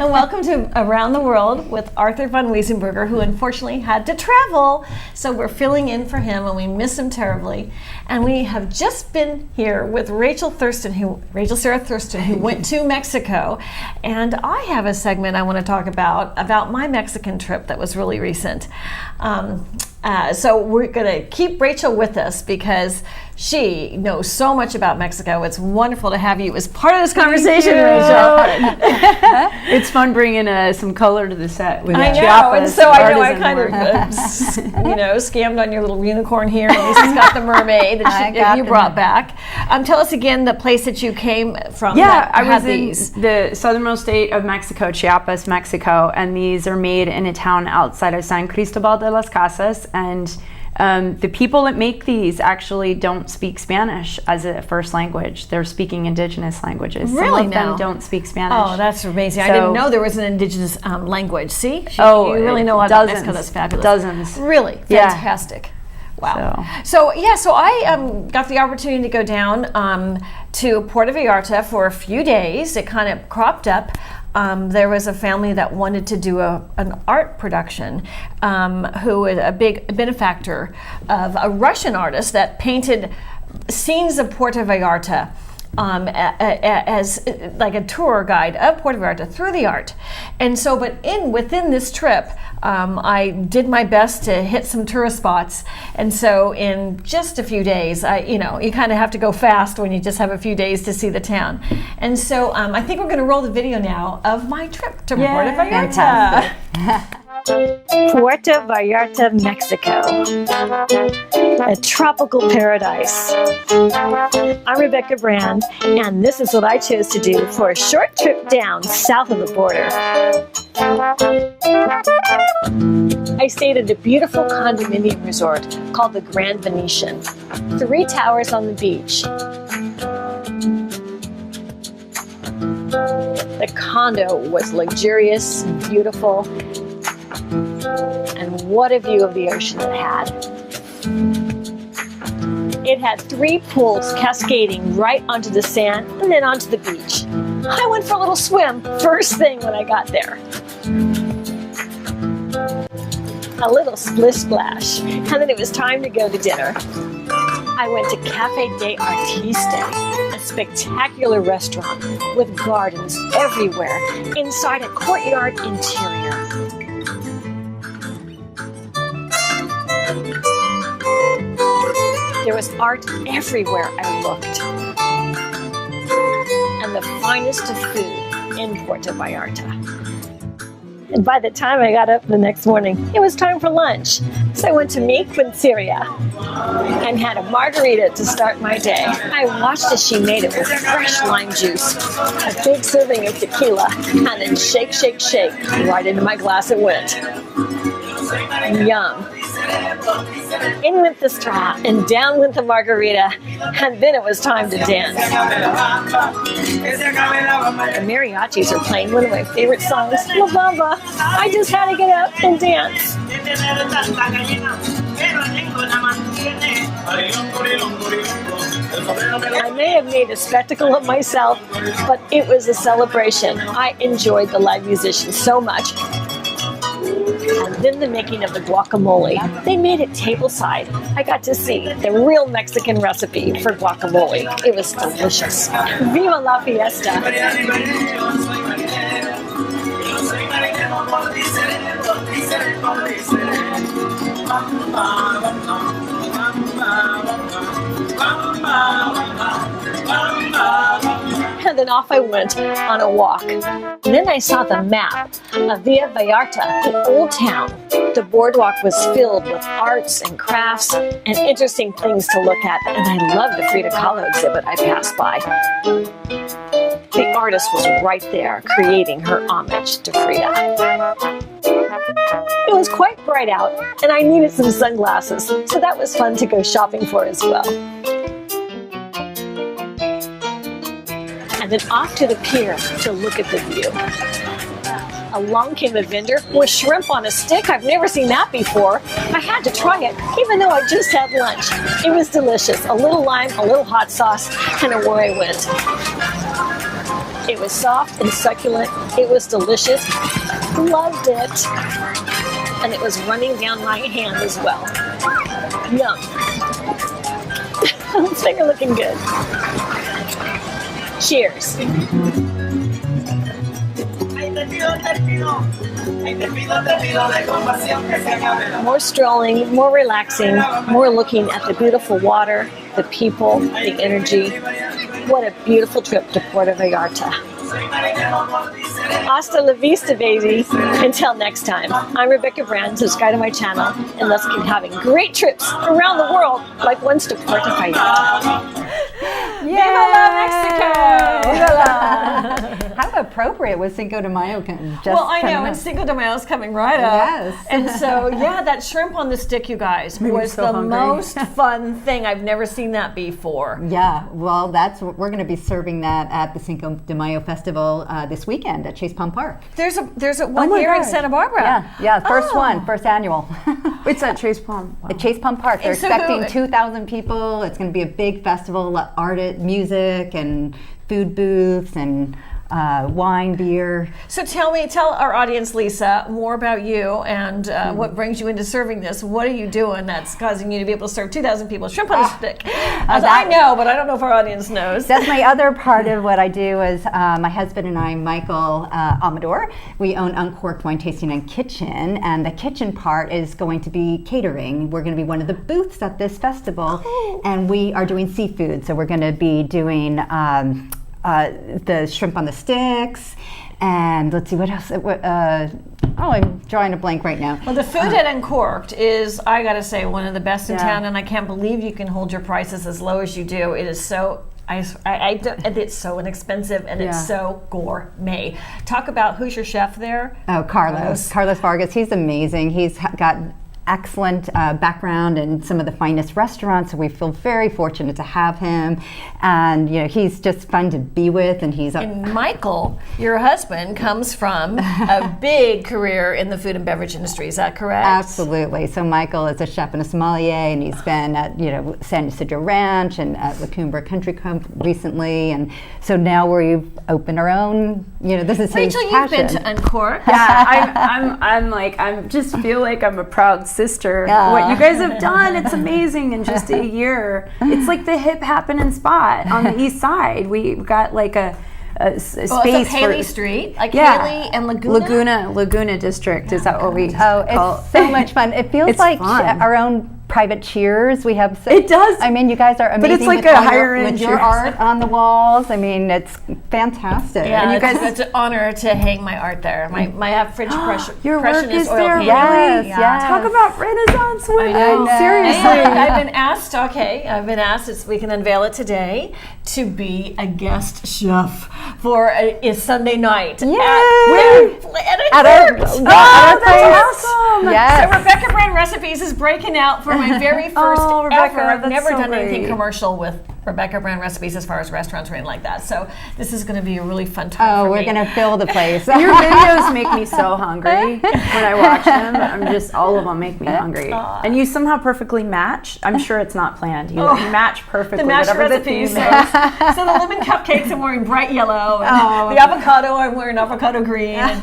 [SPEAKER 2] And welcome to Around the World with Arthur von Wiesenberger, who unfortunately had to travel. So we're filling in for him, and we miss him terribly. And we have just been here with Rachel Sara Thurston, who went to Mexico. And I have a segment I want to talk about my Mexican trip that was really recent. So we're going to keep Rachel with us because she knows so much about Mexico. It's wonderful to have you as part of this conversation, Rachel.
[SPEAKER 5] It's fun bringing some color to the set with
[SPEAKER 2] I know,
[SPEAKER 5] Chiapas.
[SPEAKER 2] and so I know I
[SPEAKER 5] artisan
[SPEAKER 2] kind
[SPEAKER 5] work.
[SPEAKER 2] of, scammed on your little unicorn here. And Lisa's got the mermaid that you brought back. Tell us again the place that you came from.
[SPEAKER 5] Yeah, I was in the southernmost state of Mexico, Chiapas, Mexico, and these are made in a town outside of San Cristobal De Las Casas. And the people that make these actually don't speak Spanish as a first language. They're speaking indigenous languages.
[SPEAKER 2] Really?
[SPEAKER 5] Some of them don't speak Spanish.
[SPEAKER 2] Oh, that's amazing. I didn't know there was an indigenous language. See?
[SPEAKER 5] You
[SPEAKER 2] really know about Mexico. That's fabulous.
[SPEAKER 5] Dozens.
[SPEAKER 2] Really? Fantastic. Wow. So I got the opportunity to go down to Puerto Vallarta for a few days. It kind of cropped up. there was a family that wanted to do an art production, who was a big benefactor of a Russian artist that painted scenes of Puerto Vallarta as like a tour guide of Puerto Vallarta through the art. And so, but within this trip, I did my best to hit some tourist spots. And so in just a few days, you kind of have to go fast when you just have a few days to see the town. And so I think we're going to roll the video now of my trip to Puerto Vallarta. Puerto Vallarta, Mexico, a tropical paradise. I'm Rebecca Brand, and this is what I chose to do for a short trip down south of the border. I stayed at a beautiful condominium resort called the Grand Venetian. 3 towers on the beach. The condo was luxurious, beautiful, and what a view of the ocean it had. It had 3 pools cascading right onto the sand and then onto the beach. I went for a little swim first thing when I got there. A little splish splash, and then it was time to go to dinner. I went to Cafe de Artiste, a spectacular restaurant with gardens everywhere inside a courtyard interior. There was art everywhere I looked, and the finest of food in Puerto Vallarta. And by the time I got up the next morning, it was time for lunch. So I went to Mi Quinceria and had a margarita to start my day. I watched as she made it with fresh lime juice, a big serving of tequila, and then shake, shake, shake. Right into my glass it went. Yum. In went the straw and down went the margarita, and then it was time to dance. The mariachis are playing one of my favorite songs, La Bamba. I just had to get up and dance. I may have made a spectacle of myself, but it was a celebration. I enjoyed the live musicians so much. And then the making of the guacamole. They made it tableside. I got to see the real Mexican recipe for guacamole. It was delicious. Viva la fiesta! And then off I went on a walk. And then I saw the map of Via Vallarta, the old town. The boardwalk was filled with arts and crafts and interesting things to look at. And I loved the Frida Kahlo exhibit I passed by. The artist was right there creating her homage to Frida. It was quite bright out, and I needed some sunglasses, so that was fun to go shopping for as well. And then off to the pier to look at the view. Along came a vendor with shrimp on a stick. I've never seen that before. I had to try it, even though I just had lunch. It was delicious. A little lime, a little hot sauce, and away I went. It was soft and succulent. It was delicious. Loved it. And it was running down my hand as well. Yum. Things are looking good. Cheers. More strolling, more relaxing, more looking at the beautiful water, the people, the energy. What a beautiful trip to Puerto Vallarta. Hasta la vista, baby. Until next time, I'm Rebecca Brand. Subscribe to my channel, and let's keep having great trips around the world, like once to Puerto Vallarta.
[SPEAKER 3] Viva
[SPEAKER 2] la Mexico!
[SPEAKER 3] Viva la! How appropriate was Cinco de Mayo?
[SPEAKER 2] Well, I know, and Cinco de Mayo is coming right up.
[SPEAKER 3] Yes.
[SPEAKER 2] And so, yeah, that shrimp on the stick, you guys, was
[SPEAKER 3] so
[SPEAKER 2] the
[SPEAKER 3] hungry.
[SPEAKER 2] most fun thing. I've never seen that before.
[SPEAKER 3] Yeah, well, we're going to be serving that at the Cinco de Mayo Festival this weekend at Chase Palm Park.
[SPEAKER 2] There's a one here in Santa Barbara.
[SPEAKER 3] Yeah, first one, first annual.
[SPEAKER 5] It's at Chase Palm. Wow.
[SPEAKER 3] At Chase Palm Park. They're
[SPEAKER 2] And so
[SPEAKER 3] expecting 2,000 people. It's going to be a big festival, art, music, and food booths, and wine, beer.
[SPEAKER 2] So tell our audience, Lisa, more about you and what brings you into serving this. What are you doing that's causing you to be able to serve 2,000 people shrimp on a stick? As I know, but I don't know if our audience knows.
[SPEAKER 3] That's my other part of what I do is my husband and I, Michael Amador, we own Uncorked Wine Tasting and Kitchen, and the kitchen part is going to be catering. We're going to be one of the booths at this festival, and we are doing seafood. So we're going to be doing the shrimp on the sticks, and let's see what else. I'm drawing a blank right now.
[SPEAKER 2] Well, the food at Uncorked is, I gotta say, one of the best in town, and I can't believe you can hold your prices as low as you do. It is so. It's so inexpensive and it's so gourmet. Talk about who's your chef there.
[SPEAKER 3] Oh, Carlos Vargas. He's amazing. He's got excellent background in some of the finest restaurants, so we feel very fortunate to have him. And he's just fun to be with, and
[SPEAKER 2] And Michael, your husband, comes from a big career in the food and beverage industry. Is that correct?
[SPEAKER 3] Absolutely. So Michael is a chef and a sommelier, and he's been at San Ysidro Ranch and at La Cumbre Country Club recently, and so now we've opened our own. This is
[SPEAKER 2] Rachel,
[SPEAKER 3] his passion.
[SPEAKER 2] you've been to Uncorked.
[SPEAKER 5] Yeah, I'm just feel like I'm a proud sister. What you guys have done, it's amazing in just a year. It's like the hip happening spot on the east side. We got like a space
[SPEAKER 2] it's Haley Street, Haley and
[SPEAKER 5] Laguna District. Is that what we
[SPEAKER 3] It's
[SPEAKER 5] call
[SPEAKER 3] so much fun. It feels
[SPEAKER 5] It's
[SPEAKER 3] like
[SPEAKER 5] fun.
[SPEAKER 3] our own private cheers. We have.
[SPEAKER 5] It does.
[SPEAKER 3] I mean, you guys are amazing.
[SPEAKER 5] But it's like
[SPEAKER 3] with
[SPEAKER 5] a
[SPEAKER 3] all
[SPEAKER 5] higher
[SPEAKER 3] with
[SPEAKER 5] end
[SPEAKER 3] your
[SPEAKER 5] cheers.
[SPEAKER 3] art on the walls. I mean, it's fantastic.
[SPEAKER 2] Yeah,
[SPEAKER 3] And
[SPEAKER 2] you guys, it's an honor to hang my art there. My fridge
[SPEAKER 5] Your work
[SPEAKER 2] impressionist
[SPEAKER 5] is
[SPEAKER 2] oil
[SPEAKER 5] there,
[SPEAKER 2] painting.
[SPEAKER 3] Yes,
[SPEAKER 2] Yeah.
[SPEAKER 3] yes.
[SPEAKER 5] Talk about Renaissance women.
[SPEAKER 3] know.
[SPEAKER 5] Seriously.
[SPEAKER 2] I've been asked, we can unveil it today, to be a guest chef for a Sunday night.
[SPEAKER 3] Yay!
[SPEAKER 2] At our
[SPEAKER 3] That's
[SPEAKER 5] That's awesome.
[SPEAKER 3] Yes.
[SPEAKER 2] So Rebecca Brand Recipes is breaking out for my very first
[SPEAKER 5] Rebecca,
[SPEAKER 2] ever. I've
[SPEAKER 5] that's
[SPEAKER 2] never
[SPEAKER 5] so
[SPEAKER 2] done anything
[SPEAKER 5] great.
[SPEAKER 2] commercial with Rebecca Brand Recipes as far as restaurants or anything like that. So this is going to be a really fun time for me.
[SPEAKER 3] We're gonna fill the place.
[SPEAKER 5] Your videos make me so hungry when I watch them. All of them make me hungry. And you somehow perfectly match. I'm sure it's not planned. You match perfectly.
[SPEAKER 2] The mashed
[SPEAKER 5] whatever
[SPEAKER 2] recipes.
[SPEAKER 5] the theme is.
[SPEAKER 2] So the lemon cupcakes, I'm wearing bright yellow. And the avocado, I'm wearing avocado green. And,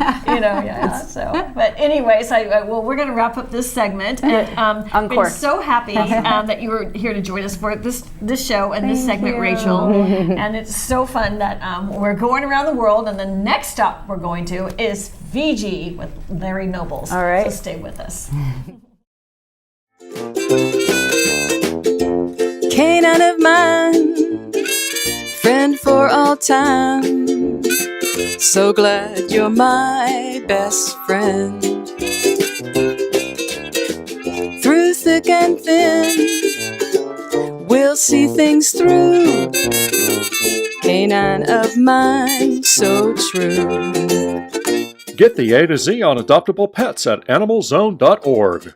[SPEAKER 2] So, but anyways, we're going to wrap up this segment. And been so happy that you were here to join us for this show and this segment, Rachel. And it's so fun that we're going around the world, and the next stop we're going to is Fiji with Larry Nobles.
[SPEAKER 5] All right.
[SPEAKER 2] So stay with us.
[SPEAKER 6] Canine of mine, friend for all time. So glad you're my best friend. Through thick and thin, we'll see things through. Canine of mine, so true.
[SPEAKER 7] Get the A to Z on adoptable pets at animalzone.org.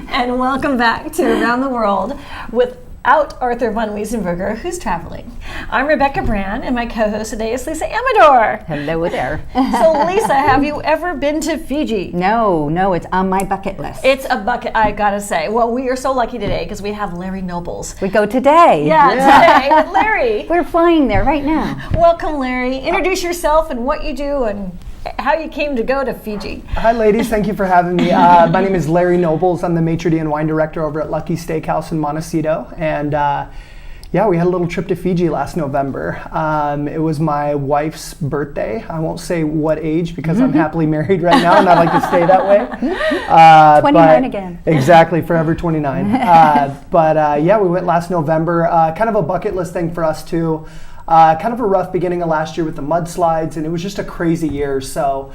[SPEAKER 2] And welcome back to Around the World without Arthur von Wiesenberger, who's traveling. I'm Rebecca Brand, and my co-host today is Lisa Amador.
[SPEAKER 3] Hello there.
[SPEAKER 2] So Lisa, have you ever been to Fiji?
[SPEAKER 3] No, it's on my bucket list.
[SPEAKER 2] It's a bucket, I gotta say. Well, we are so lucky today because we have Larry Nobles.
[SPEAKER 3] We go today.
[SPEAKER 2] Today with Larry.
[SPEAKER 3] We're flying there right now.
[SPEAKER 2] Welcome, Larry. Introduce yourself and what you do and how you came to go to Fiji.
[SPEAKER 8] Hi, ladies. Thank you for having me. My name is Larry Nobles. I'm the maitre d' and wine director over at Lucky Steakhouse in Montecito. And we had a little trip to Fiji last November. It was my wife's birthday. I won't say what age because I'm happily married right now and I like to stay that way.
[SPEAKER 3] 29 again.
[SPEAKER 8] Exactly, forever 29. We went last November. Kind of a bucket list thing for us too. Kind of a rough beginning of last year with the mudslides, and it was just a crazy year. So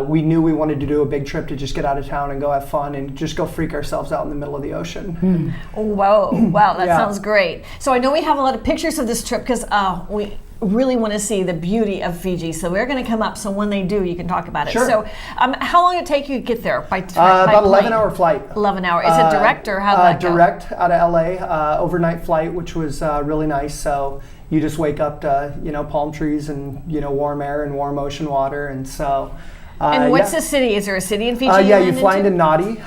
[SPEAKER 8] we knew we wanted to do a big trip to just get out of town and go have fun and just go freak ourselves out in the middle of the ocean.
[SPEAKER 2] Wow, that sounds great. So I know we have a lot of pictures of this trip because we really want to see the beauty of Fiji. So we're going to come up. So when they do, you can talk about it.
[SPEAKER 8] Sure.
[SPEAKER 2] So how long did it take you to get there by
[SPEAKER 8] about
[SPEAKER 2] plane?
[SPEAKER 8] 11-hour flight.
[SPEAKER 2] 11 hour. Is it direct or how did that go?
[SPEAKER 8] Direct out of LA, overnight flight, which was really nice. So you just wake up to palm trees and warm air and warm ocean water, and so.
[SPEAKER 2] And what's the city? Is there a city in Fiji?
[SPEAKER 8] You fly into Nadi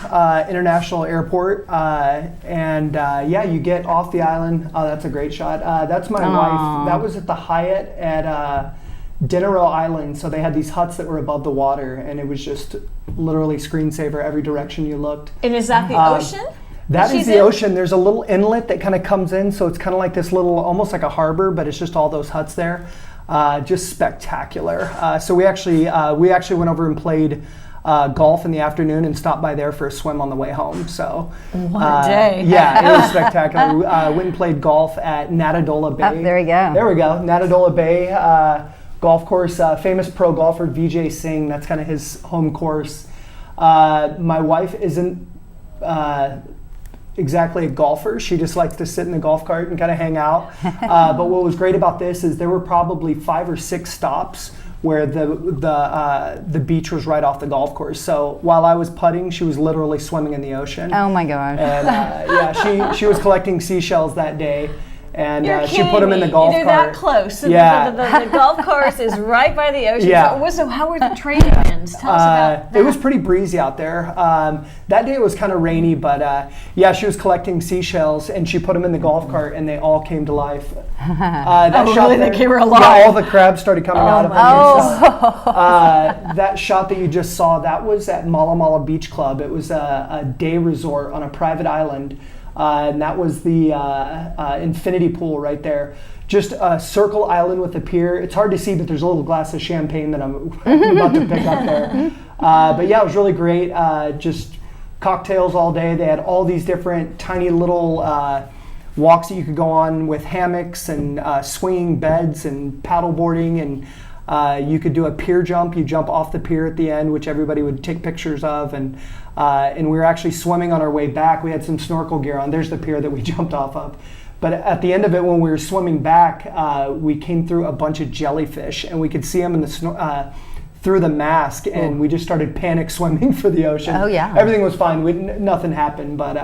[SPEAKER 8] International Airport, you get off the island. Oh, that's a great shot. That's my wife. That was at the Hyatt at Dinero Island, so they had these huts that were above the water, and it was just literally screensaver every direction you looked.
[SPEAKER 2] And is that the ocean?
[SPEAKER 8] That is the ocean. There's a little inlet that kind of comes in, so it's kind of like this little, almost like a harbor, but it's just all those huts there. Just spectacular. So we actually went over and played golf in the afternoon and stopped by there for a swim on the way home. So
[SPEAKER 2] what a day.
[SPEAKER 8] Yeah, it was spectacular. We went and played golf at Natadola Bay.
[SPEAKER 3] Oh, there you go.
[SPEAKER 8] There we go. Natadola Bay golf course. Famous pro golfer Vijay Singh. That's kind of his home course. My wife isn't exactly a golfer. She just likes to sit in the golf cart and kind of hang out. But what was great about this is there were probably 5 or 6 stops where the beach was right off the golf course. So while I was putting, she was literally swimming in the ocean.
[SPEAKER 3] Oh my gosh.
[SPEAKER 8] And she was collecting seashells that day. And she
[SPEAKER 2] kidding
[SPEAKER 8] put them in the golf
[SPEAKER 2] You're
[SPEAKER 8] cart.
[SPEAKER 2] that close. So
[SPEAKER 8] Yeah.
[SPEAKER 2] the golf course is right by the ocean.
[SPEAKER 8] Yeah.
[SPEAKER 2] So how were the training winds? Tell us about that.
[SPEAKER 8] It was pretty breezy out there. That day it was kind of rainy, but she was collecting seashells and she put them in the golf cart and they all came to life.
[SPEAKER 2] Really? They came alive?
[SPEAKER 8] Yeah, all the crabs started coming out of them.
[SPEAKER 3] Oh.
[SPEAKER 8] That shot that you just saw, that was at Mala Mala Beach Club. It was a day resort on a private island. And that was the infinity pool right there. Just a circle island with a pier. It's hard to see, but there's a little glass of champagne that I'm about to pick up there. But yeah, it was really great. Just cocktails all day. They had all these different tiny little walks that you could go on with hammocks and swinging beds and paddle boarding. And you could do a pier jump. You jump off the pier at the end, which everybody would take pictures of. And we were actually swimming on our way back. We had some snorkel gear on. There's the pier that we jumped off of. But at the end of it, when we were swimming back, we came through a bunch of jellyfish, and we could see them in the through the mask, and we just started panic swimming for the ocean.
[SPEAKER 3] Oh yeah.
[SPEAKER 8] Everything was fine. Nothing happened, but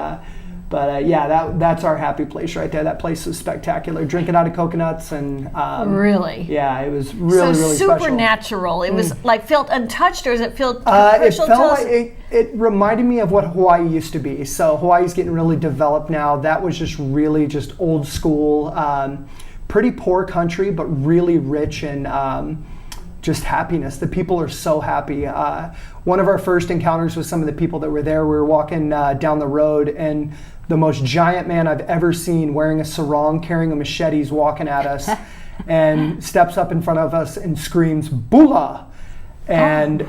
[SPEAKER 8] yeah, that's our happy place right there. That place was spectacular. Drinking out of coconuts and
[SPEAKER 2] really?
[SPEAKER 8] Yeah, it was really special.
[SPEAKER 2] Supernatural. It was like felt untouched, or is it felt
[SPEAKER 8] It
[SPEAKER 2] commercial?
[SPEAKER 8] felt like it reminded me of what Hawaii used to be. So Hawaii's getting really developed now. That was just really just old school, pretty poor country, but really rich in just happiness. The people are so happy. One of our first encounters with some of the people that were there, we were walking down the road, and the most giant man I've ever seen wearing a sarong, carrying a machete, is walking at us and steps up in front of us and screams, "Bula!" And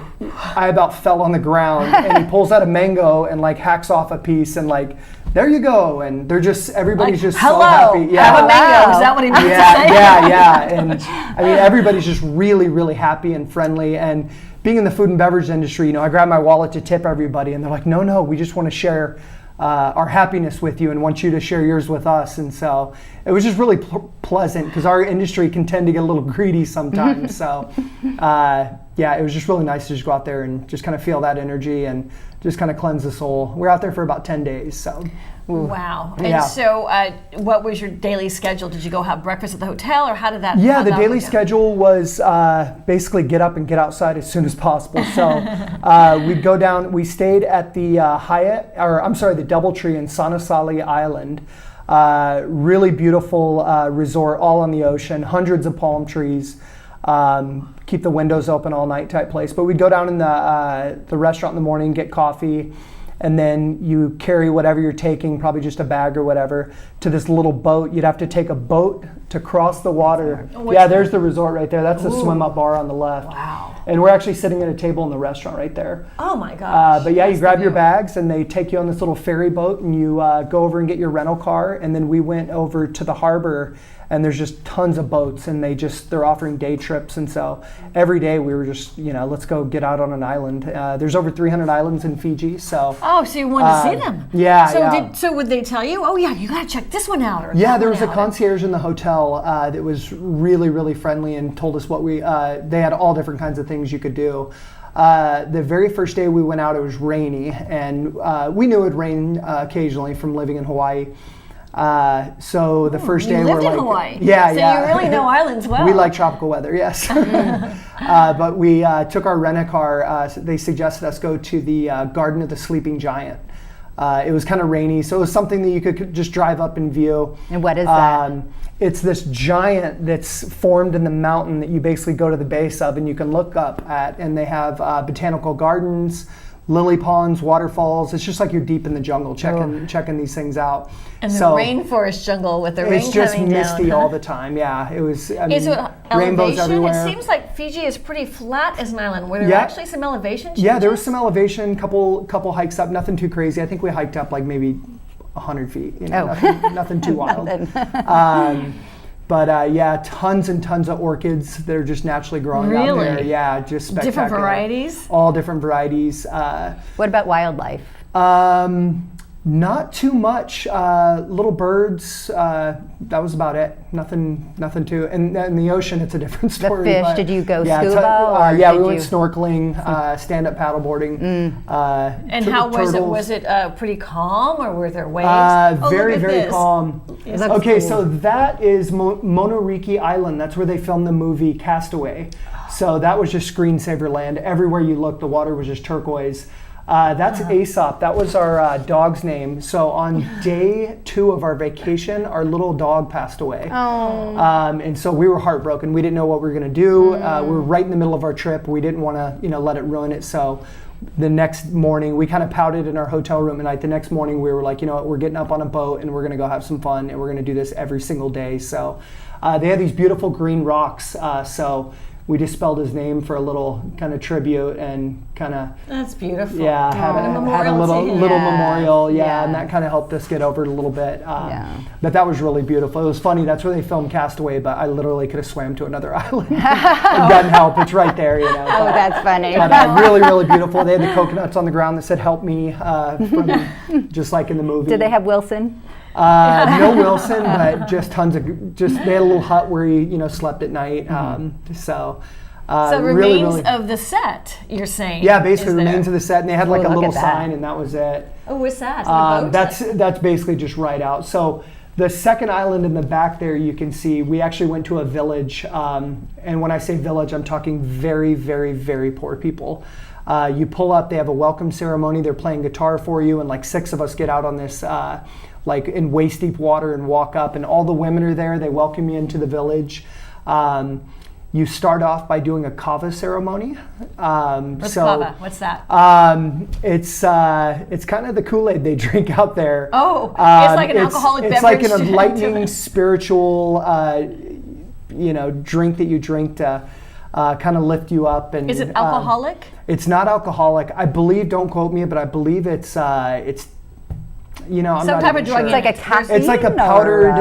[SPEAKER 8] I about fell on the ground, and he pulls out a mango and like hacks off a piece and like, there you go. And they're just, everybody's just
[SPEAKER 2] hello,
[SPEAKER 8] so happy. Yeah.
[SPEAKER 2] have a mango. Is that what he meant to say?
[SPEAKER 8] Yeah. And I mean, everybody's just really, really happy and friendly. And being in the food and beverage industry, I grab my wallet to tip everybody, and they're like, no, we just want to share our happiness with you and want you to share yours with us. And so it was just really pleasant, because our industry can tend to get a little greedy sometimes. So yeah, it was just really nice to just go out there and just kind of feel that energy and just kind of cleanse the soul. We're out there for about 10 days. So.
[SPEAKER 2] Wow.
[SPEAKER 8] Yeah.
[SPEAKER 2] And so what was your daily schedule? Did you go have breakfast at the hotel, or how did that
[SPEAKER 8] Yeah,
[SPEAKER 2] how
[SPEAKER 8] the
[SPEAKER 2] that
[SPEAKER 8] daily
[SPEAKER 2] work out?
[SPEAKER 8] schedule was basically get up and get outside as soon as possible. So we'd go down, we stayed at the the Doubletree in Sanasali Island. Really beautiful resort, all on the ocean, hundreds of palm trees. Keep the windows open all night type place. But we'd go down in the restaurant in the morning, get coffee, and then you carry whatever you're taking, probably just a bag or whatever, to this little boat. You'd have to take a boat to cross the water. Yeah, there's the resort right there. That's the swim up bar on the left.
[SPEAKER 2] Wow.
[SPEAKER 8] And we're actually sitting at a table in the restaurant right there.
[SPEAKER 2] Oh my gosh.
[SPEAKER 8] But yeah, you grab your bags and they take you on this little ferry boat, and you go over and get your rental car. And then we went over to the harbor, and there's just tons of boats, and they're offering day trips. And so every day we were just, let's go get out on an island. There's over 300 islands in Fiji. So
[SPEAKER 2] so you wanted to see them?
[SPEAKER 8] Yeah.
[SPEAKER 2] So would they tell you, oh yeah, you got to check this one out? Or
[SPEAKER 8] Yeah,
[SPEAKER 2] that
[SPEAKER 8] there
[SPEAKER 2] one
[SPEAKER 8] was a
[SPEAKER 2] out?
[SPEAKER 8] concierge in the hotel that was really, really friendly and told us what they had all different kinds of things you could do. The very first day we went out, it was rainy, and we knew it would rain occasionally from living in Hawaii. So the first day
[SPEAKER 2] you lived
[SPEAKER 8] we're
[SPEAKER 2] in
[SPEAKER 8] like,
[SPEAKER 2] Hawaii.
[SPEAKER 8] Yeah.
[SPEAKER 2] So you really know islands well.
[SPEAKER 8] We like tropical weather, yes. But we took our rent-a-car. They suggested us go to the Garden of the Sleeping Giant. It was kind of rainy, so it was something that you could just drive up and view.
[SPEAKER 3] And what is that?
[SPEAKER 8] It's this giant that's formed in the mountain that you basically go to the base of and you can look up at, and they have botanical gardens, lily ponds, waterfalls. It's just like you're deep in the jungle checking these things out.
[SPEAKER 2] And the rainforest jungle with the rain coming down.
[SPEAKER 8] It's just misty all the time. Yeah, it was. I mean, rainbows
[SPEAKER 2] elevation?
[SPEAKER 8] everywhere.
[SPEAKER 2] It seems like Fiji is pretty flat as an island. Were there actually some elevation changes?
[SPEAKER 8] Yeah, there was some elevation. Couple hikes up. Nothing too crazy. I think we hiked up like maybe 100 feet. Nothing too wild. But yeah, tons and tons of orchids that are just naturally growing out there. Yeah, just spectacular.
[SPEAKER 2] Different varieties?
[SPEAKER 8] All different varieties.
[SPEAKER 3] What about wildlife?
[SPEAKER 8] Not too much. Little birds. That was about it. Nothing too. And in the ocean, it's a different story.
[SPEAKER 3] The fish. Did you go scuba?
[SPEAKER 8] Yeah, we went snorkeling, stand-up paddleboarding.
[SPEAKER 2] And how was it? Was it pretty calm, or were there waves?
[SPEAKER 8] Very calm. Okay, so that is Monoriki Island. That's where they filmed the movie Castaway. So that was just screensaver land. Everywhere you looked, the water was just turquoise. That's Aesop. That was our dog's name. So on day 2 of our vacation, our little dog passed away. And so we were heartbroken. We didn't know what we were going to do. We were right in the middle of our trip. We didn't want to, let it ruin it. So the next morning, we kind of pouted in our hotel room at night. The next morning, we were like, you know what, we're getting up on a boat and we're going to go have some fun, and we're going to do this every single day. So they had these beautiful green rocks. So we just spelled his name for a little kind of tribute and kind of.
[SPEAKER 2] That's beautiful.
[SPEAKER 8] Yeah, had a little memorial. Yeah, and that kind of helped us get over it a little bit. But that was really beautiful. It was funny. That's where they filmed Castaway, but I literally could have swam to another island and gotten help. It's right there,
[SPEAKER 3] Oh, that's funny.
[SPEAKER 8] But, really, really beautiful. They had the coconuts on the ground that said "Help me," just like in the movie.
[SPEAKER 3] Did they have Wilson?
[SPEAKER 8] No Wilson, but just tons of. They had a little hut where he, slept at night.
[SPEAKER 2] So
[SPEAKER 8] really,
[SPEAKER 2] remains of the set, you're saying?
[SPEAKER 8] Yeah, basically remains of the set, and they had like a little sign, and that was it.
[SPEAKER 2] Oh, what's that?
[SPEAKER 8] That's basically just right out. So the second island in the back there, you can see we actually went to a village, and when I say village, I'm talking very, very, very poor people. You pull up, they have a welcome ceremony. They're playing guitar for you, and like 6 of us get out on this. Like in waist deep water and walk up, and all the women are there. They welcome you into the village. You start off by doing a kava ceremony.
[SPEAKER 2] What's kava? What's that?
[SPEAKER 8] It's kind of the Kool-Aid they drink out there.
[SPEAKER 2] Oh, it's like an alcoholic beverage.
[SPEAKER 8] It's like an enlightening spiritual, drink that you drink to kind of lift you up. And
[SPEAKER 2] is it alcoholic?
[SPEAKER 8] It's not alcoholic. I believe. Don't quote me, but I believe it's. I'm
[SPEAKER 2] some type of drug.
[SPEAKER 3] It's like a caffeine.
[SPEAKER 8] It's like a powdered.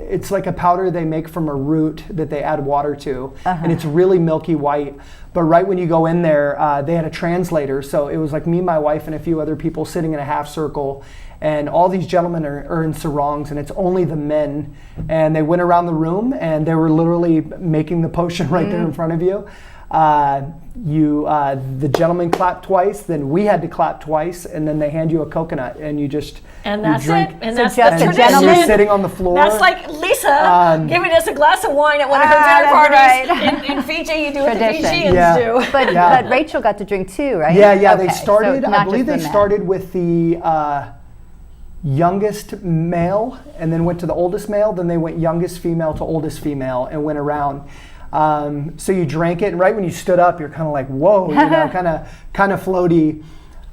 [SPEAKER 8] It's like a powder they make from a root that they add water to, and it's really milky white. But right when you go in there, they had a translator, so it was like me, my wife, and a few other people sitting in a half circle, and all these gentlemen are in sarongs, and it's only the men, and they went around the room, and they were literally making the potion right there in front of you. The gentleman clapped twice, then we had to clap twice, and then they hand you a coconut, and you just
[SPEAKER 2] drink. And that's
[SPEAKER 3] just
[SPEAKER 2] the
[SPEAKER 3] a gentleman.
[SPEAKER 8] And you're sitting on the floor.
[SPEAKER 2] That's like Lisa giving us a glass of wine at one of her dinner parties. Right. In Fiji, you do what the Fijians do.
[SPEAKER 3] But Rachel got to drink too, right?
[SPEAKER 8] Yeah.
[SPEAKER 3] Okay,
[SPEAKER 8] they started.
[SPEAKER 3] So
[SPEAKER 8] I believe they started with the youngest male, and then went to the oldest male. Then they went youngest female to oldest female, and went around. So you drank it, and right when you stood up, you're kind of like, whoa, kind of floaty.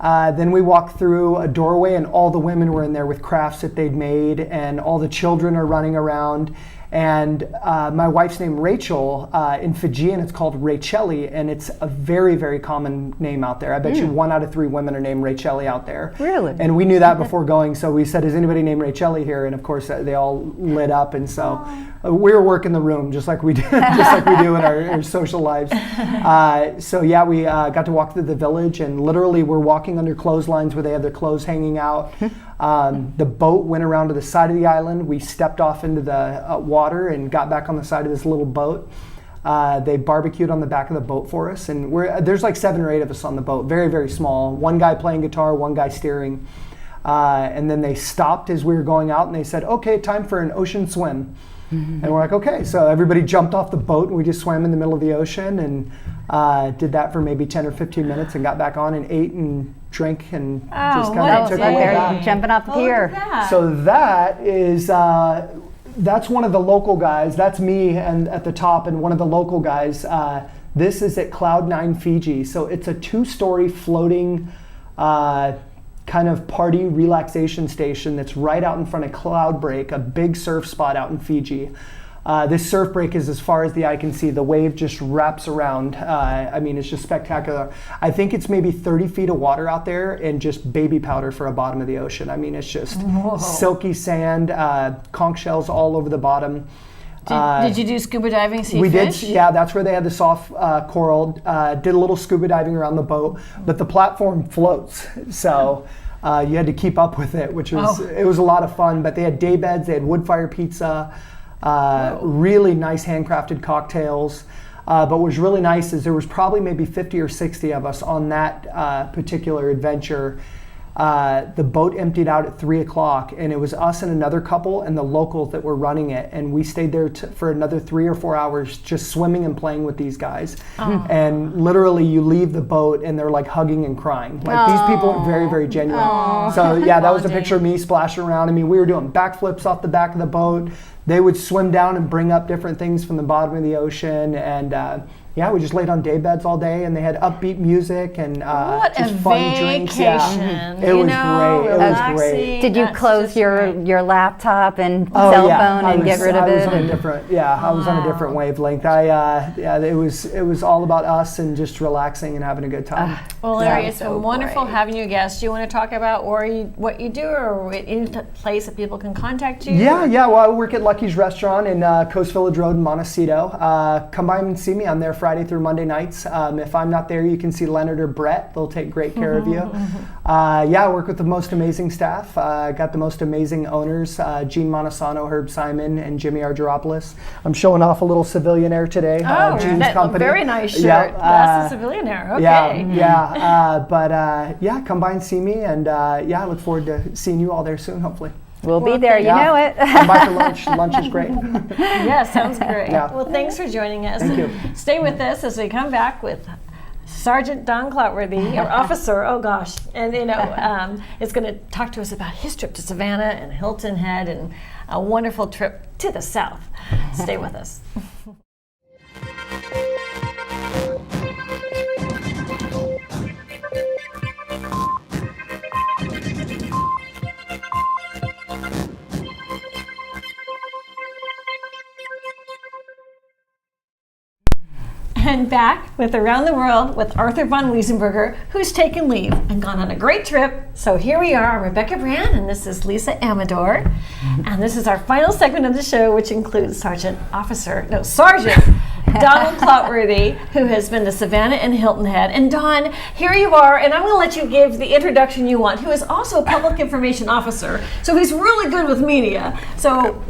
[SPEAKER 8] Then we walked through a doorway, and all the women were in there with crafts that they'd made, and all the children are running around. And my wife's name, Rachel, in Fijian, it's called Racheli, and it's a very, very common name out there. I bet you 1 out of 3 women are named Racheli out there.
[SPEAKER 3] Really?
[SPEAKER 8] And we knew that before going, so we said, is anybody named Racheli here? And of course, they all lit up, and so we were working the room just like we do, in our social lives. We got to walk through the village, and literally we're walking under clotheslines where they have their clothes hanging out. The boat went around to the side of the island. We stepped off into the water and got back on the side of this little boat. They barbecued on the back of the boat for us, and there's like 7 or 8 of us on the boat, very, very small. One guy playing guitar, one guy steering. And then they stopped as we were going out, and they said, okay, time for an ocean swim. And we're like, okay. So everybody jumped off the boat, and we just swam in the middle of the ocean, and did that for maybe 10 or 15 minutes, and got back on and ate and drink and
[SPEAKER 2] Oh,
[SPEAKER 8] just
[SPEAKER 2] what
[SPEAKER 8] kind
[SPEAKER 2] a
[SPEAKER 8] of took
[SPEAKER 2] day.
[SPEAKER 8] away that.
[SPEAKER 3] Jumping off the
[SPEAKER 2] Oh, look
[SPEAKER 3] pier.
[SPEAKER 2] at that.
[SPEAKER 8] So that is, that's one of the local guys. That's me and at the top, and one of the local guys. This is at Cloud9 Fiji. So it's a 2-story floating kind of party relaxation station that's right out in front of Cloud Break, a big surf spot out in Fiji. This surf break is as far as the eye can see. The wave just wraps around. I mean, it's just spectacular. I think it's maybe 30 feet of water out there and just baby powder for a bottom of the ocean. I mean, it's just silky sand, conch shells all over the bottom.
[SPEAKER 2] Did you do scuba diving, see
[SPEAKER 8] We
[SPEAKER 2] fish?
[SPEAKER 8] did, yeah, that's where they had the soft coral. Did a little scuba diving around the boat, but the platform floats. So you had to keep up with it, which was, it was a lot of fun. But they had day beds, they had wood fire pizza, really nice handcrafted cocktails. But what was really nice is there was probably maybe 50 or 60 of us on that particular adventure. The boat emptied out at 3 o'clock, and it was us and another couple and the locals that were running it, and we stayed there for another 3 or 4 hours just swimming and playing with these guys. And literally you leave the boat and they're like hugging and crying. Like these people are very, very genuine. So yeah, that was a picture of me splashing around. I mean, we were doing backflips off the back of the boat. They would swim down and bring up different things from the bottom of the ocean, and yeah, we just laid on day beds all day, and they had upbeat music and
[SPEAKER 2] What
[SPEAKER 8] just
[SPEAKER 2] a
[SPEAKER 8] fun drinks.
[SPEAKER 2] vacation.
[SPEAKER 8] Yeah.
[SPEAKER 2] You
[SPEAKER 8] It was
[SPEAKER 2] know,
[SPEAKER 8] great. It was great.
[SPEAKER 2] relaxing.
[SPEAKER 3] Did you
[SPEAKER 2] That's
[SPEAKER 3] close
[SPEAKER 2] just
[SPEAKER 3] your
[SPEAKER 2] great.
[SPEAKER 3] laptop and
[SPEAKER 8] Oh,
[SPEAKER 3] cell
[SPEAKER 8] yeah.
[SPEAKER 3] phone and get rid of
[SPEAKER 8] I was
[SPEAKER 3] it?
[SPEAKER 8] on a different, I was on a different wavelength. Yeah, it was all about us and just relaxing and having a good time.
[SPEAKER 2] Well, Larry,
[SPEAKER 3] Yeah.
[SPEAKER 2] it's
[SPEAKER 3] So
[SPEAKER 2] been wonderful
[SPEAKER 3] great.
[SPEAKER 2] having you guests. Do you want to talk about what you do, or any place that people can contact you?
[SPEAKER 8] Yeah. Well, I work at Lucky's Restaurant in Coast Village Road in Montecito. Come by and see me. I'm there Friday through Monday nights. If I'm not there, you can see Leonard or Brett. They'll take great care of you. I work with the most amazing staff. Got the most amazing owners, Gene Montesano, Herb Simon, and Jimmy Argyropoulos. I'm showing off a little civilian air today.
[SPEAKER 2] Oh,
[SPEAKER 8] Gene's
[SPEAKER 2] that, a
[SPEAKER 8] company.
[SPEAKER 2] very nice shirt.
[SPEAKER 8] Yeah,
[SPEAKER 2] That's the civilianaire. Okay.
[SPEAKER 8] But come by and see me, and I look forward to seeing you all there soon, hopefully.
[SPEAKER 3] We'll be there, you know it.
[SPEAKER 8] Come by for lunch. Lunch is great.
[SPEAKER 2] Yeah, sounds great.
[SPEAKER 8] Yeah.
[SPEAKER 2] Well, thanks for joining us.
[SPEAKER 8] Thank you.
[SPEAKER 2] Stay with us as we come back with Sergeant Don Cloutworthy, or officer, oh gosh, and is going to talk to us about his trip to Savannah and Hilton Head and a wonderful trip to the south. Stay with us. And back with Around the World with Arthur von Wiesenberger, who's taken leave and gone on a great trip. So here we are, Rebecca Brand, and this is Lisa Amador. And this is our final segment of the show, which includes Sergeant Donald Cloutworthy, who has been to Savannah and Hilton Head. And Don, here you are, and I'm going to let you give the introduction you want, who is also a public information officer. So he's really good with media. So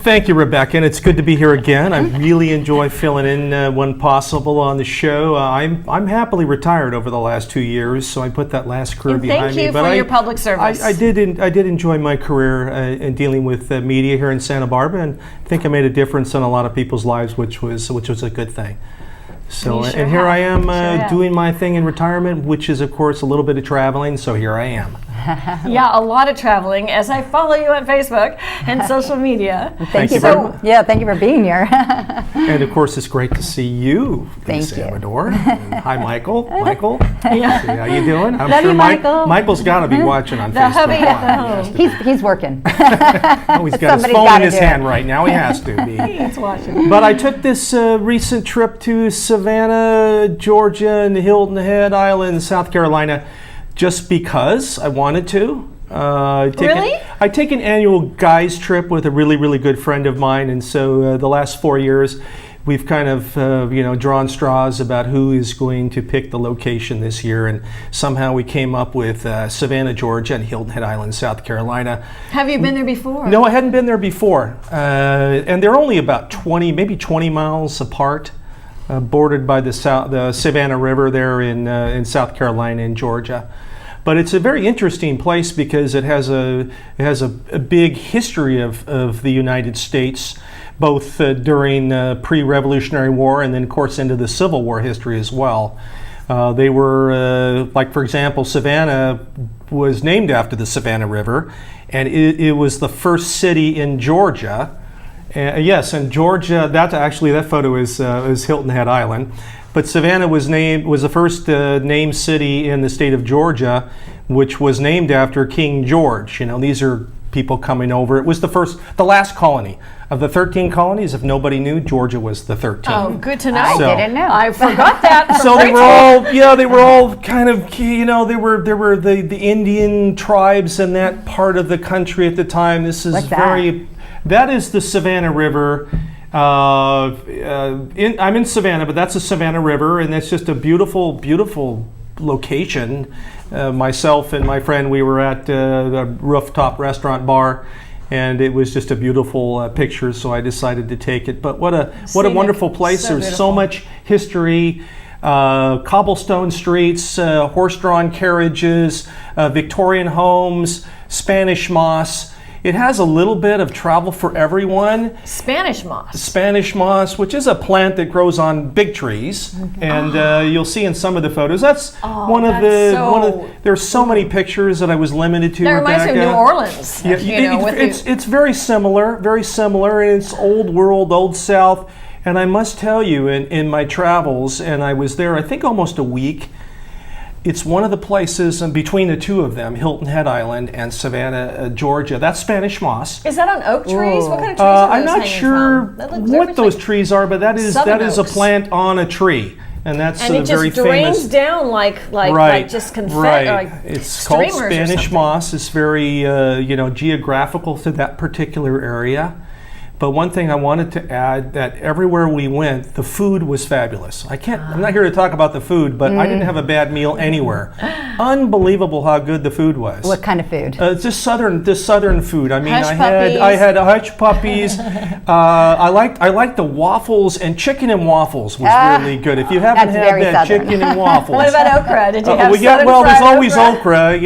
[SPEAKER 9] thank you, Rebecca, and it's good to be here again. I really enjoy filling in when possible on the show. I'm happily retired over the last 2 years, so I put that last career
[SPEAKER 2] and
[SPEAKER 9] behind
[SPEAKER 2] thank
[SPEAKER 9] me.
[SPEAKER 2] you for your public service.
[SPEAKER 9] I did enjoy my career in dealing with media here in Santa Barbara, and I think I made a difference in a lot of people's lives, which was a good thing. So,
[SPEAKER 2] You sure
[SPEAKER 9] and here I am
[SPEAKER 2] have.
[SPEAKER 9] doing my thing in retirement, which is, of course, a little bit of traveling. So here I am.
[SPEAKER 2] Yeah, a lot of traveling as I follow you on Facebook and social media.
[SPEAKER 9] Thank you very much.
[SPEAKER 3] Yeah, thank you for being here.
[SPEAKER 9] And of course, it's great to see you,
[SPEAKER 3] Thank
[SPEAKER 9] Lisa
[SPEAKER 3] you.
[SPEAKER 9] Amador. And hi, Michael. Michael,
[SPEAKER 2] Yeah.
[SPEAKER 9] see how you doing? I'm
[SPEAKER 3] Love
[SPEAKER 9] sure
[SPEAKER 3] you, Michael.
[SPEAKER 9] Michael's got to be watching on
[SPEAKER 2] The
[SPEAKER 9] Facebook.
[SPEAKER 2] hubby at the
[SPEAKER 9] Live.
[SPEAKER 2] home.
[SPEAKER 3] He's working.
[SPEAKER 9] Oh, he's got his
[SPEAKER 3] Somebody's
[SPEAKER 9] phone in
[SPEAKER 3] gotta
[SPEAKER 9] his
[SPEAKER 3] do it.
[SPEAKER 9] hand right now. He has to be.
[SPEAKER 2] He's watching.
[SPEAKER 9] But I took this recent trip to Savannah, Georgia, and Hilton Head Island, South Carolina, just because I wanted to.
[SPEAKER 2] Really?
[SPEAKER 9] I take an annual guys trip with a really, really good friend of mine, and so the last 4 years, we've kind of drawn straws about who is going to pick the location this year, and somehow we came up with Savannah, Georgia, and Hilton Head Island, South Carolina.
[SPEAKER 2] Have you been there before?
[SPEAKER 9] No, I hadn't been there before, and they're only about 20 miles apart, bordered by the Savannah River there in South Carolina and Georgia. But it's a very interesting place because it has a big history of the United States, both during pre-Revolutionary War and then, of course, into the Civil War history as well. They were, like for example, Savannah was named after the Savannah River, and it was the first city in Georgia. Yes, in Georgia, that photo is Hilton Head Island. But Savannah was the first named city in the state of Georgia, which was named after King George. You know, these are people coming over. It was the last colony of the 13 colonies. If nobody knew, Georgia was the 13th.
[SPEAKER 2] Oh, good to know.
[SPEAKER 3] I didn't know.
[SPEAKER 2] I forgot that.
[SPEAKER 9] So they were all kind of, you know, they were the Indian tribes in that part of the country at the time. This is that is the Savannah River. I'm in Savannah, but that's the Savannah River, and it's just a beautiful, beautiful location. Myself and my friend, we were at the rooftop restaurant bar, and it was just a beautiful picture, so I decided to take it. But what a wonderful place. There's so much history. Cobblestone streets, horse-drawn carriages, Victorian homes, Spanish moss. It has a little bit of travel for everyone.
[SPEAKER 2] Spanish moss.
[SPEAKER 9] Spanish moss, which is a plant that grows on big trees, and you'll see in some of the photos. That's there's so many pictures that I was limited to.
[SPEAKER 2] That reminds me of New Orleans.
[SPEAKER 9] Yeah, it's very similar, and it's old world, old South. And I must tell you, in my travels, and I was there, I think almost a week. It's one of the places between the two of them, Hilton Head Island and Savannah, Georgia. That's Spanish moss.
[SPEAKER 2] Is that on oak trees? What kind of trees are those
[SPEAKER 9] I'm not sure what those trees are, but that is a plant on a tree, and that's
[SPEAKER 2] and it
[SPEAKER 9] very
[SPEAKER 2] just drains
[SPEAKER 9] famous.
[SPEAKER 2] Down like just confetti.
[SPEAKER 9] Right.
[SPEAKER 2] Like
[SPEAKER 9] it's called Spanish moss. It's very geographical to that particular area. But one thing I wanted to add, that everywhere we went, the food was fabulous. I'm not here to talk about the food, but I didn't have a bad meal anywhere. Unbelievable how good the food was.
[SPEAKER 3] What kind of food?
[SPEAKER 9] Just southern food. I mean,
[SPEAKER 2] Hush
[SPEAKER 9] I had hush puppies. I liked the waffles, and chicken and waffles was really good. If you haven't had that
[SPEAKER 3] southern.
[SPEAKER 9] chicken and waffles.
[SPEAKER 2] What about okra? Did you have
[SPEAKER 9] there's always okra,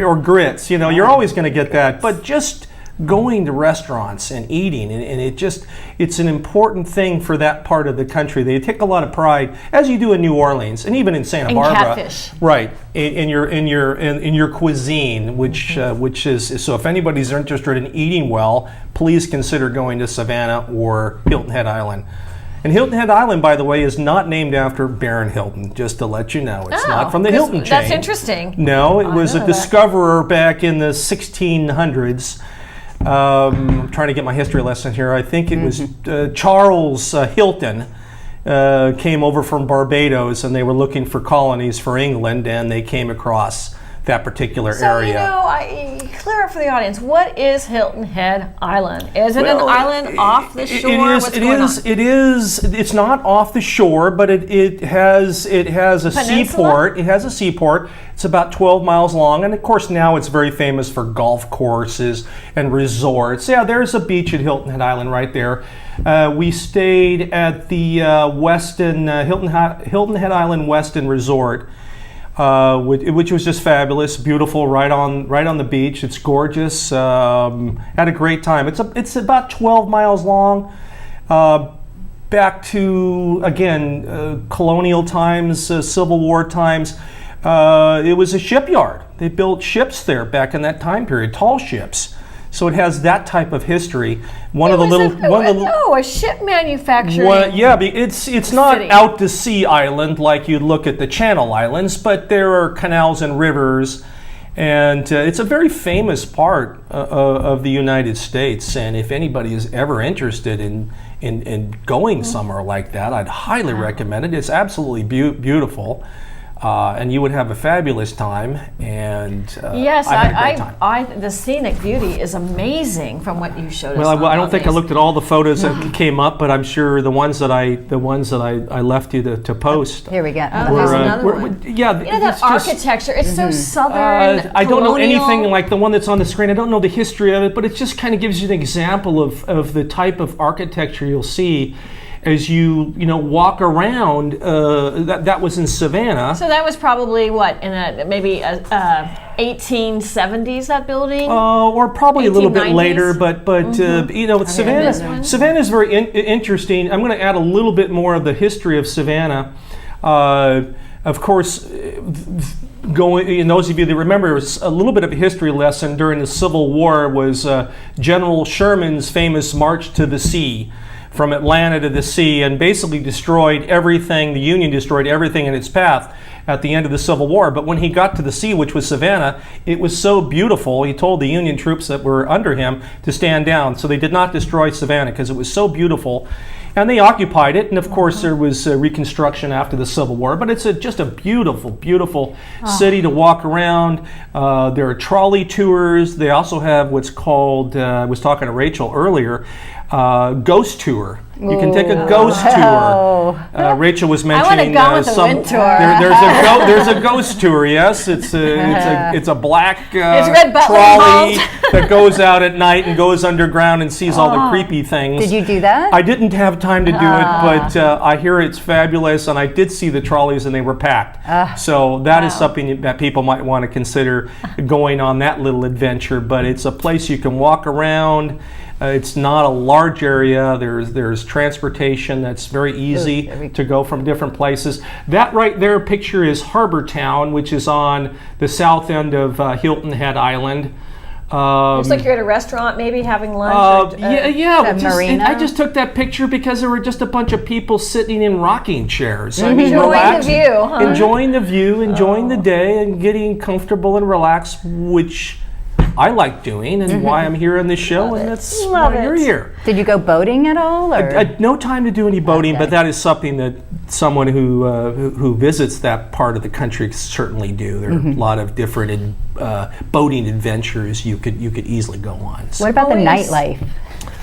[SPEAKER 9] or grits. You know, you're always going to get that. But just going to restaurants and eating, and it's an important thing for that part of the country. They take a lot of pride, as you do in New Orleans and even in Santa Barbara.
[SPEAKER 2] Catfish.
[SPEAKER 9] Right, in your cuisine, which is so. If anybody's interested in eating well, please consider going to Savannah or Hilton Head Island. And Hilton Head Island, by the way, is not named after Baron Hilton, just to let you know. It's not from the Hilton chain.
[SPEAKER 2] That's interesting.
[SPEAKER 9] No, it was a discoverer back in the 1600s. I'm trying to get my history lesson here. I think it was Charles Hilton came over from Barbados, and they were looking for colonies for England, and they came across that particular area.
[SPEAKER 2] So, clear up for the audience. What is Hilton Head Island? Is it an island off the shore?
[SPEAKER 9] It is. It's not off the shore, but it has a seaport. It has a seaport. It's about 12 miles long, and of course now it's very famous for golf courses and resorts. Yeah, there's a beach at Hilton Head Island right there. We stayed at the Hilton Head Island Weston Resort. Which was just fabulous, beautiful, right on the beach. It's gorgeous. Had a great time. It's about 12 miles long. Back to again colonial times, Civil War times. It was a shipyard. They built ships there back in that time period, tall ships. So it has that type of history.
[SPEAKER 2] A ship manufacturing.
[SPEAKER 9] It's not
[SPEAKER 2] city.
[SPEAKER 9] Out to sea island like you'd look at the Channel Islands, but there are canals and rivers, and it's a very famous part of the United States. And if anybody is ever interested in going somewhere like that, I'd highly recommend it. It's absolutely beautiful. And you would have a fabulous time, and
[SPEAKER 2] yes,
[SPEAKER 9] I had a great time.
[SPEAKER 2] The scenic beauty is amazing from what you showed us.
[SPEAKER 9] Well, I don't think I looked at all the photos that came up, but I'm sure the ones that I left you to post.
[SPEAKER 3] Here we go.
[SPEAKER 2] There's another one. That architecture. It's so southern.
[SPEAKER 9] I don't know anything like the one that's on the screen. I don't know the history of it, but it just kind of gives you an example of the type of architecture you'll see as you walk around. That was in Savannah.
[SPEAKER 2] So that was probably what, in maybe 1870s, that building?
[SPEAKER 9] Or probably 1890s? A little bit later, but Savannah is very interesting. I'm going to add a little bit more of the history of Savannah. Of course, going, and those of you that remember, a little bit of a history lesson during the Civil War was General Sherman's famous March to the Sea, from Atlanta to the sea, and basically destroyed everything. The Union destroyed everything in its path at the end of the Civil War. But when he got to the sea, which was Savannah, it was so beautiful, he told the Union troops that were under him to stand down. So they did not destroy Savannah because it was so beautiful. And they occupied it, and of course there was reconstruction after the Civil War, but it's just a beautiful, beautiful city to walk around. There are trolley tours. They also have what's called, I was talking to Rachel earlier, ghost tour. You can take a ghost tour. Rachel was mentioning
[SPEAKER 2] I want to go with a wind tour.
[SPEAKER 9] There's a ghost tour. Yes, it's a black
[SPEAKER 2] trolley
[SPEAKER 9] that goes out at night and goes underground and sees all the creepy things.
[SPEAKER 3] Did you do that?
[SPEAKER 9] I didn't have time to do it, but I hear it's fabulous, and I did see the trolleys and they were packed. So that is something that people might want to consider going on that little adventure. But it's a place you can walk around. It's not a large area. There's transportation that's very easy to go from different places. That right there picture is Harbor Town, which is on the south end of Hilton Head Island.
[SPEAKER 2] Looks like you're at a restaurant, maybe having lunch.
[SPEAKER 9] I just took that picture because there were just a bunch of people sitting in rocking chairs. I mean,
[SPEAKER 2] enjoying the view, huh?
[SPEAKER 9] Enjoying the view, enjoying the day, and getting comfortable and relaxed, which I like doing, and why I'm here on this show, and that's why you're here.
[SPEAKER 3] Did you go boating at all? Or?
[SPEAKER 9] No time to do any boating, but that is something that someone who visits that part of the country certainly do. There are a lot of different boating adventures you could easily go on. So.
[SPEAKER 3] What about the nightlife?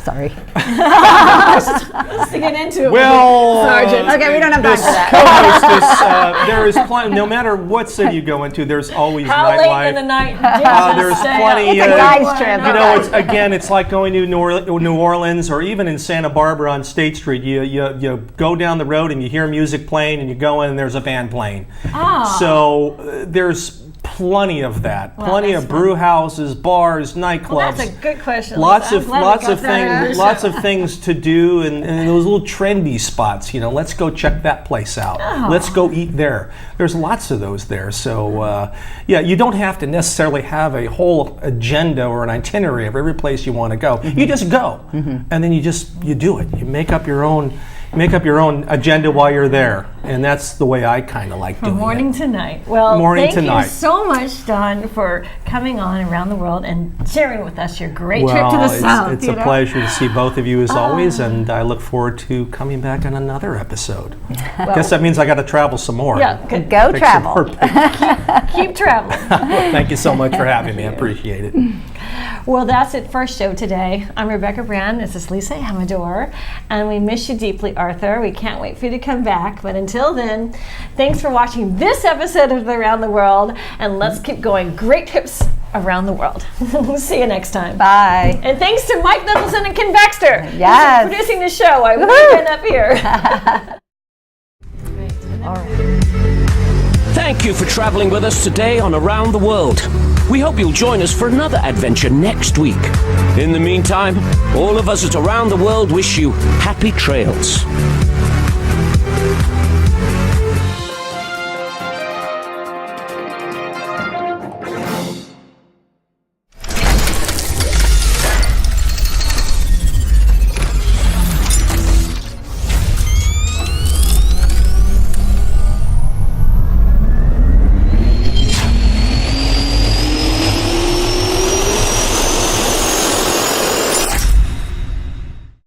[SPEAKER 3] Sorry.
[SPEAKER 2] Let's get into it.
[SPEAKER 9] Well,
[SPEAKER 2] Sergeant.
[SPEAKER 3] Okay, we don't have time for that.
[SPEAKER 9] There is plenty. No matter what city you go into, there's always
[SPEAKER 2] How
[SPEAKER 9] nightlife.
[SPEAKER 2] late in the night?
[SPEAKER 9] There's plenty.
[SPEAKER 3] It's a guy's trip.
[SPEAKER 9] You know, it's like going to New Orleans or even in Santa Barbara on State Street. You go down the road and you hear music playing, and you go in and there's a band playing. So there's plenty of that. Plenty of brew houses, bars, nightclubs.
[SPEAKER 2] Well, that's a good question.
[SPEAKER 9] Lots of things to do, and those little trendy spots. You know, let's go check that place out. Let's go eat there. There's lots of those there. So you don't have to necessarily have a whole agenda or an itinerary of every place you want to go. You just go, and then you do it. You make up your own agenda while you're there, and that's the way I kind of like doing it.
[SPEAKER 2] From morning to night. Well, thank you so much, Don, for coming on Around the World and sharing with us your great trip to the South.
[SPEAKER 9] It's a pleasure to see both of you as always, and I look forward to coming back on another episode. I guess that means I got to travel some more.
[SPEAKER 2] Yeah,
[SPEAKER 3] go travel.
[SPEAKER 2] Keep traveling.
[SPEAKER 9] Well, thank you so much for having me. I appreciate it.
[SPEAKER 2] Well, that's it for our show today. I'm Rebecca Brand. This is Lisa Amador, and we miss you deeply, Arthur. We can't wait for you to come back. But until then, thanks for watching this episode of Around the World, and let's keep going. Great trips around the world. See you next time.
[SPEAKER 3] Bye.
[SPEAKER 2] And thanks to Mike Nicholson and Ken Baxter.
[SPEAKER 3] Yes.
[SPEAKER 2] For producing the show. I would have been up here.
[SPEAKER 3] All right.
[SPEAKER 1] Thank you for traveling with us today on Around the World. We hope you'll join us for another adventure next week. In the meantime, all of us at Around the World wish you happy trails.